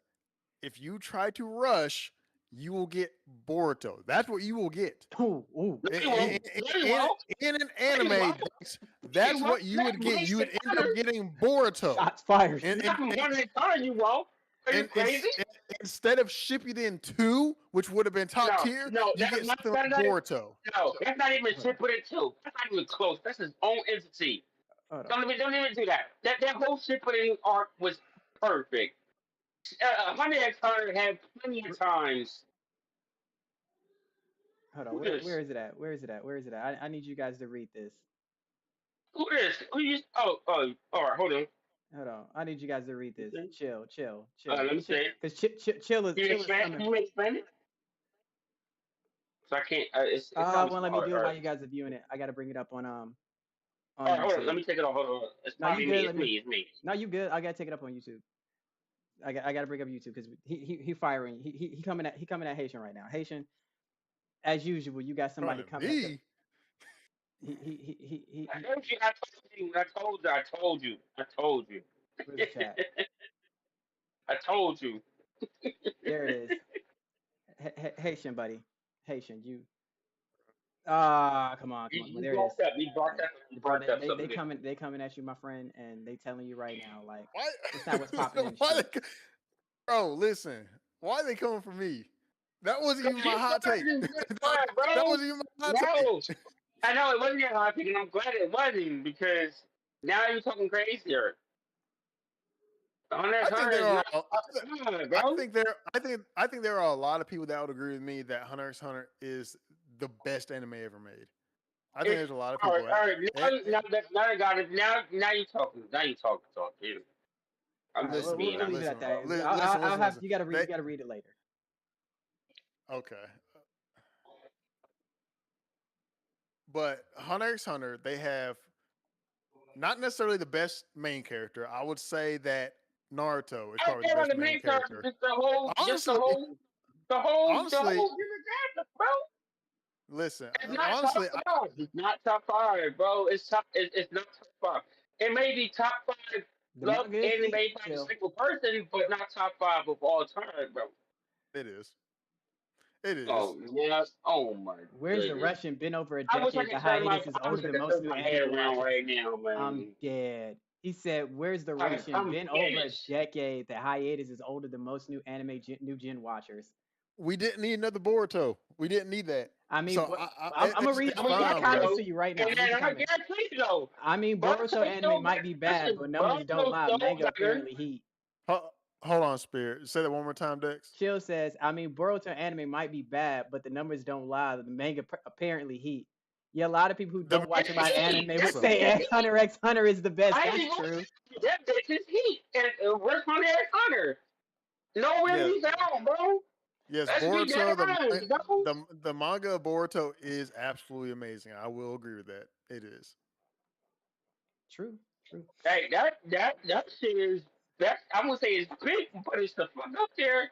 Speaker 3: If you try to rush, you will get Boruto. That's what you will get.
Speaker 1: Ooh, ooh.
Speaker 2: No,
Speaker 3: In,
Speaker 2: you won't. No, you won't.
Speaker 3: in an
Speaker 2: No, you
Speaker 3: anime,
Speaker 2: won't. You
Speaker 3: that's
Speaker 2: won't.
Speaker 3: what you
Speaker 2: Not
Speaker 3: would get.
Speaker 2: Bleach
Speaker 3: You
Speaker 2: and
Speaker 3: would end
Speaker 2: Hunter.
Speaker 3: up getting Boruto.
Speaker 1: Shots fired.
Speaker 3: And
Speaker 2: Not from Hunter x Hunter. You won't. Are you
Speaker 3: and
Speaker 2: crazy?
Speaker 3: instead of Shippuden 2, which would have been top
Speaker 2: No,
Speaker 3: tier,
Speaker 2: no,
Speaker 3: you get something
Speaker 2: that's
Speaker 3: like
Speaker 2: not.
Speaker 3: Boruto.
Speaker 2: No, that's not even
Speaker 1: Hold on.
Speaker 2: shit put it two. That's not even close. That's his own entity.
Speaker 1: Hold on.
Speaker 2: Don't even do that. That whole shit putting arc was perfect. Hunter x Hunter had plenty of times.
Speaker 1: Hold on.
Speaker 2: Who
Speaker 1: Where
Speaker 2: this?
Speaker 1: is it at? Where is it at? Where is it at? I need you guys to read this.
Speaker 2: Who this? Who you? Oh. All right, hold on.
Speaker 1: Hold on. I need you guys to read this.
Speaker 2: Okay.
Speaker 1: Chill, chill,
Speaker 2: Let me
Speaker 1: chill.
Speaker 2: say.
Speaker 1: Because chill is coming.
Speaker 2: Can you explain it? So I can't. It's
Speaker 1: It
Speaker 2: kind of
Speaker 1: won't let me
Speaker 2: hard.
Speaker 1: do
Speaker 2: All
Speaker 1: it
Speaker 2: right.
Speaker 1: while you guys are viewing it. I gotta bring it up
Speaker 2: All
Speaker 1: on
Speaker 2: right, hold on. Let
Speaker 1: YouTube.
Speaker 2: me take it off. Hold on. It's
Speaker 1: No, you
Speaker 2: probably me.
Speaker 1: good.
Speaker 2: It's me. It's me.
Speaker 1: No, you good. I gotta take it up on YouTube. I gotta bring up YouTube because he firing. He coming at Haitian right now. Haitian, as usual, you got somebody
Speaker 3: Right,
Speaker 1: coming at the
Speaker 3: me.
Speaker 2: I told you. I told you. I told you. I told you. I told you.
Speaker 1: where's the chat?
Speaker 2: I told you.
Speaker 1: There it is. Haitian buddy. Haitian, you come on. Well,
Speaker 2: You
Speaker 1: there it is.
Speaker 2: barked up. You barked up. You
Speaker 1: Bro,
Speaker 2: barked up
Speaker 1: they
Speaker 2: something.
Speaker 1: coming at you, my friend, and they telling you right now, like
Speaker 3: Why?
Speaker 1: it's not what's popping in the
Speaker 3: Why
Speaker 1: street.
Speaker 3: bro, listen. Why they coming for me? That wasn't even
Speaker 2: Because
Speaker 3: my
Speaker 2: you
Speaker 3: hot take.
Speaker 2: started this
Speaker 3: that,
Speaker 2: time, bro.
Speaker 3: wasn't even my hot
Speaker 2: No.
Speaker 3: take.
Speaker 2: I know it wasn't your hot pick, and I'm glad it wasn't because now you're talking crazier. Hunter
Speaker 3: I
Speaker 2: x
Speaker 3: think
Speaker 2: Hunter
Speaker 3: there
Speaker 2: is
Speaker 3: are.
Speaker 2: not good,
Speaker 3: I
Speaker 2: bro.
Speaker 3: think there. I think there are a lot of people that would agree with me that Hunter x Hunter is the best anime ever made. I think
Speaker 2: It's
Speaker 3: there's a lot of
Speaker 2: all
Speaker 3: people.
Speaker 2: right, all right.
Speaker 3: Eh,
Speaker 2: Now I got it. Now you talking. Now you talking. Talk you.
Speaker 1: All
Speaker 2: I'm
Speaker 1: right,
Speaker 2: just
Speaker 3: listen,
Speaker 2: being
Speaker 3: bro.
Speaker 1: we'll leave it
Speaker 2: honest.
Speaker 1: at
Speaker 3: Listen, bro.
Speaker 1: that. I'll have
Speaker 3: Listen.
Speaker 1: you gotta
Speaker 3: They
Speaker 1: read it later.
Speaker 3: okay. But Hunter x Hunter, they have not necessarily the best main character. I would say that Naruto is
Speaker 2: I don't
Speaker 3: probably the
Speaker 2: care about
Speaker 3: best
Speaker 2: the
Speaker 3: main
Speaker 2: main character.
Speaker 3: character.
Speaker 2: Just the whole.
Speaker 3: Honestly,
Speaker 2: The
Speaker 3: honestly,
Speaker 2: whole demographic, bro.
Speaker 3: listen.
Speaker 2: It's not top
Speaker 3: Honestly,
Speaker 2: five. It's not top five, bro. It's top. It's not top five. It may be top five
Speaker 1: The
Speaker 2: love
Speaker 1: manga is
Speaker 2: anime
Speaker 1: deep.
Speaker 2: by a
Speaker 1: Chill.
Speaker 2: single person, but not top five of all time, bro.
Speaker 3: it is. It is.
Speaker 2: Oh yeah. Oh my
Speaker 1: Where's the
Speaker 2: goodness.
Speaker 1: Russian? Been over a
Speaker 2: I wish I
Speaker 1: decade. The
Speaker 2: could turn my.
Speaker 1: hiatus is
Speaker 2: I
Speaker 1: older
Speaker 2: wish I
Speaker 1: than
Speaker 2: could
Speaker 1: most
Speaker 2: turn
Speaker 1: new
Speaker 2: my head
Speaker 1: anime
Speaker 2: around
Speaker 1: watchers.
Speaker 2: right now,
Speaker 1: I'm
Speaker 2: man.
Speaker 1: dead. He said, "Where's the Russian?
Speaker 2: I'm
Speaker 1: Been over a
Speaker 2: finished.
Speaker 1: decade. The hiatus is older than most new anime new gen watchers."
Speaker 3: We didn't need another Boruto. We didn't need that.
Speaker 1: I mean,
Speaker 3: So
Speaker 1: I'm gonna read.
Speaker 3: it's
Speaker 1: I'm gonna read the
Speaker 3: fine, bro.
Speaker 1: comments
Speaker 2: Though,
Speaker 1: to you right now.
Speaker 2: and
Speaker 1: I'm gonna read
Speaker 2: then
Speaker 1: the
Speaker 2: I
Speaker 1: comments.
Speaker 2: guarantee you though,
Speaker 1: I mean, Boruto
Speaker 2: Boruto
Speaker 1: anime
Speaker 2: still
Speaker 1: might
Speaker 2: better.
Speaker 1: be bad,
Speaker 2: Listen,
Speaker 1: but numbers don't
Speaker 2: Boruto
Speaker 1: lie.
Speaker 2: still
Speaker 1: Manga
Speaker 2: better.
Speaker 1: apparently heat.
Speaker 3: Hold on, Spirit. Say that one more time, Dex.
Speaker 1: Chill says, I mean, Boruto anime might be bad, but the numbers don't lie. The manga apparently heat. Yeah, a lot of people who
Speaker 3: The
Speaker 1: don't watch
Speaker 2: It's
Speaker 1: a lot of
Speaker 2: heat.
Speaker 1: anime would
Speaker 2: That's
Speaker 3: bro.
Speaker 1: say
Speaker 2: it's heat.
Speaker 1: Hunter x Hunter is the best.
Speaker 2: I ain't
Speaker 1: That's
Speaker 2: even gonna
Speaker 1: true.
Speaker 2: say that bitch is heat. And where's Hunter x Hunter? Nowhere
Speaker 3: Yeah.
Speaker 2: he's out, bro.
Speaker 3: Yes,
Speaker 2: Let's be dead
Speaker 3: Boruto.
Speaker 2: honest, bro.
Speaker 3: The manga of Boruto is absolutely amazing. I will agree with that. It is.
Speaker 1: True, true.
Speaker 2: Hey, that shit is that I'm gonna say it's big, but it's the fuck up there.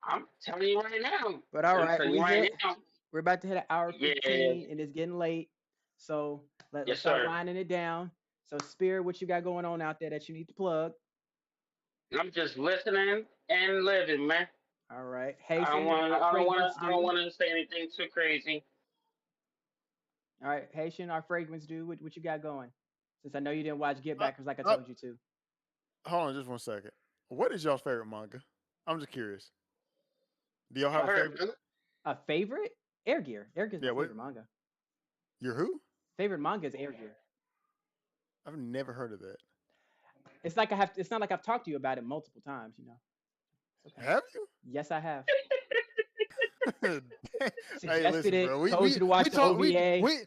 Speaker 2: I'm telling you right now.
Speaker 1: But all
Speaker 2: I'm
Speaker 1: right,
Speaker 2: telling you
Speaker 1: we
Speaker 2: right
Speaker 1: hit
Speaker 2: now.
Speaker 1: We're about to hit an hour
Speaker 2: Yeah.
Speaker 1: 15, and it's getting late. So let's
Speaker 2: Yes,
Speaker 1: start
Speaker 2: sir.
Speaker 1: winding it down. So, Spirit, what you got going on out there that you need to plug?
Speaker 2: I'm just listening and living, man.
Speaker 1: All right.
Speaker 2: I don't
Speaker 1: Haitian,
Speaker 2: want.
Speaker 1: our
Speaker 2: I don't want
Speaker 1: fragrance
Speaker 2: to. I don't
Speaker 1: dude.
Speaker 2: want to say anything too crazy.
Speaker 1: All right. Haitian, our fragrance dude. What you got going? Since I know you didn't watch Get
Speaker 3: Uh,
Speaker 1: Backers like I
Speaker 3: uh,
Speaker 1: told you to.
Speaker 3: hold on just 1 second. What is y'all's favorite manga? I'm just curious. Do y'all
Speaker 2: I
Speaker 3: have a
Speaker 2: heard.
Speaker 3: favorite?
Speaker 1: A favorite? Air Gear. Air Gear is my
Speaker 3: Yeah, what?
Speaker 1: favorite manga.
Speaker 3: You're who?
Speaker 1: Favorite manga is Air Gear.
Speaker 3: I've never heard of that.
Speaker 1: It's like I have. It's not like I've talked to you about it multiple times. You know. It's okay.
Speaker 3: Have you?
Speaker 1: Yes, I have.
Speaker 3: Hey,
Speaker 1: Suggested
Speaker 3: listen,
Speaker 1: it.
Speaker 3: bro. We
Speaker 1: Told
Speaker 3: we
Speaker 1: you to watch
Speaker 3: we
Speaker 1: the
Speaker 3: talk
Speaker 1: OVA.
Speaker 3: we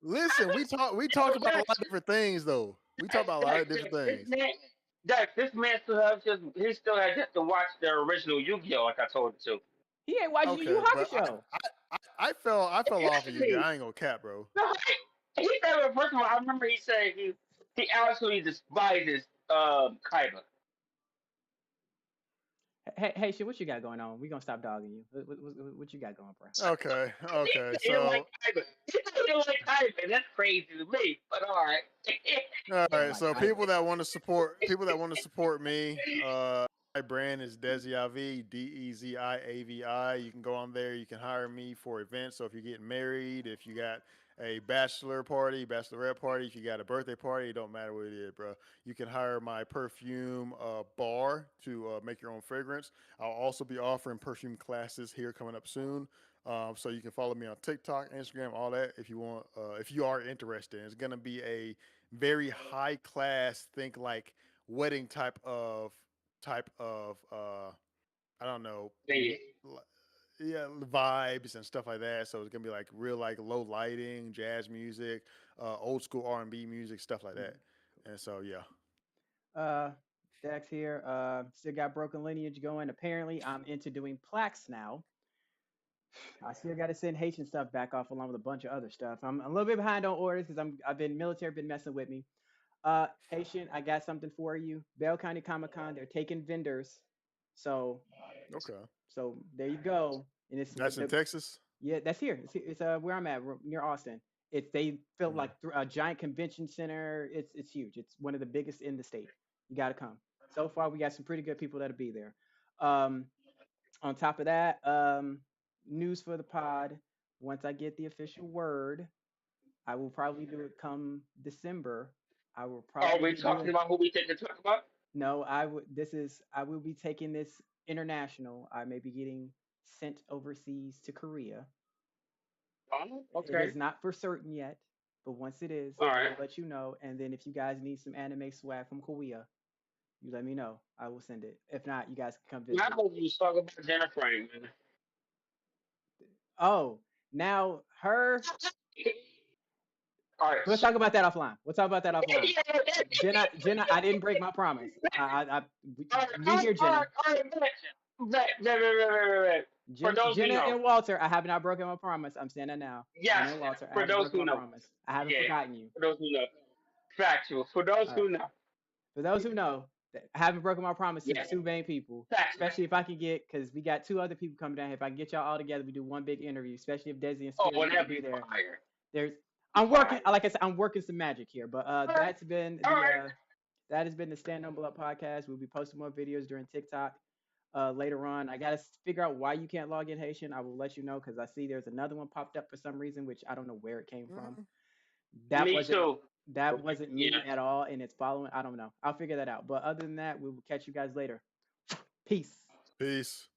Speaker 3: listen. We talked about a lot of different things though. We talked about a lot of different
Speaker 2: This
Speaker 3: things.
Speaker 2: man, this man still has just. He still had just to watch the original Yu-Gi-Oh, like I told him to.
Speaker 1: He ain't watching Yu Yu
Speaker 3: Okay, but
Speaker 1: Hakusho.
Speaker 3: I fell off of you.
Speaker 2: Actually,
Speaker 3: I ain't gonna cap, bro.
Speaker 2: no, he said, first of all, I remember he said he absolutely despises Kaiba.
Speaker 1: Hey, shit, what you got going on? We gonna stop dogging you. What you got going, bro?
Speaker 3: Okay,
Speaker 2: He
Speaker 3: okay.
Speaker 2: said he didn't like
Speaker 3: So
Speaker 2: Kaiba. He said he didn't like Kaiba. That's crazy to me, but all right.
Speaker 3: all
Speaker 1: You don't
Speaker 3: right.
Speaker 1: like
Speaker 3: So
Speaker 1: Kaiba.
Speaker 3: people that want to support me. My brand is Deziavi, Deziavi. You can go on there. You can hire me for events. So if you're getting married, if you got a bachelor party, bachelorette party, if you got a birthday party, it don't matter what it is, bro. You can hire my perfume bar to make your own fragrance. I'll also be offering perfume classes here coming up soon. So you can follow me on TikTok, Instagram, all that if you want. If you are interested, it's gonna be a very high class, think like wedding type of I don't know,
Speaker 2: Yeah.
Speaker 3: yeah, vibes and stuff like that. So it's gonna be like real like low lighting, jazz music, old school R&B music, stuff like that. And so yeah,
Speaker 1: Uh, Dex here. Still got Broken Lineage going. Apparently, I'm into doing plaques now. I still got to send Haitian stuff back off along with a bunch of other stuff. I'm a little bit behind on orders because I've been military been messing with me. Haitian, I got something for you. Bell County Comic Con, they're taking vendors. So
Speaker 3: okay,
Speaker 1: so there you go. And it's
Speaker 3: that's in Texas.
Speaker 1: yeah, that's here. It's where I'm at, near Austin. It's they felt
Speaker 3: Mm.
Speaker 1: like a giant convention center. It's huge. It's one of the biggest in the state. You got to come. So far, we got some pretty good people that'll be there. Um, on top of that, news for the pod. Once I get the official word, I will probably do it come December. I will
Speaker 2: Are we
Speaker 1: probably do
Speaker 2: talking
Speaker 1: it.
Speaker 2: about who we think to talk about?
Speaker 1: No, I would. This is. I will be taking this international. I may be getting sent overseas to Korea.
Speaker 2: Oh,
Speaker 1: It
Speaker 2: okay.
Speaker 1: is not for certain yet, but once it is,
Speaker 2: All
Speaker 1: I
Speaker 2: right.
Speaker 1: will let you know. And then if you guys need some anime swag from Korea, you let me know. I will send it. If not, you guys can come
Speaker 2: I
Speaker 1: visit.
Speaker 2: hope you talk about Jennifer, man.
Speaker 1: Oh, now her.
Speaker 2: All right.
Speaker 1: Let's talk about that offline. We'll talk about that offline. Jenna, I didn't break my promise. We here, Jenna.
Speaker 2: All right. For those who
Speaker 1: Jenna
Speaker 2: know,
Speaker 1: and Walter, I have not broken my promise. I'm saying that now.
Speaker 2: yes.
Speaker 1: Jenna and Walter, I
Speaker 2: For
Speaker 1: haven't
Speaker 2: those
Speaker 1: broken
Speaker 2: who
Speaker 1: my
Speaker 2: know,
Speaker 1: promise. I haven't
Speaker 2: yeah.
Speaker 1: forgotten you.
Speaker 2: For those who know, factual. For those
Speaker 1: All right.
Speaker 2: who know,
Speaker 1: For those who know, I haven't broken my promise to
Speaker 2: yeah.
Speaker 1: the two main people.
Speaker 2: Factual.
Speaker 1: Especially if I can get, because we got two other people coming down here. If I can get y'all all together, we do one big interview. Especially if Desi and
Speaker 2: Oh,
Speaker 1: Spirit
Speaker 2: well,
Speaker 1: need to
Speaker 2: that'd
Speaker 1: be
Speaker 2: be
Speaker 1: there.
Speaker 2: fire.
Speaker 1: There's, I'm working. Like I said, I'm working some magic here. But that's been
Speaker 2: All
Speaker 1: the
Speaker 2: right.
Speaker 1: that has been the Stand Humble Up podcast. We'll be posting more videos during TikTok later on. I gotta figure out why you can't log in Haitian. I will let you know because I see there's another one popped up for some reason, which I don't know where it came from.
Speaker 3: Mm.
Speaker 1: That
Speaker 2: Me
Speaker 1: wasn't
Speaker 2: too.
Speaker 1: that wasn't me
Speaker 2: Yeah.
Speaker 1: at all, and it's following. I don't know. I'll figure that out. But other than that, we will catch you guys later. Peace.
Speaker 3: Peace.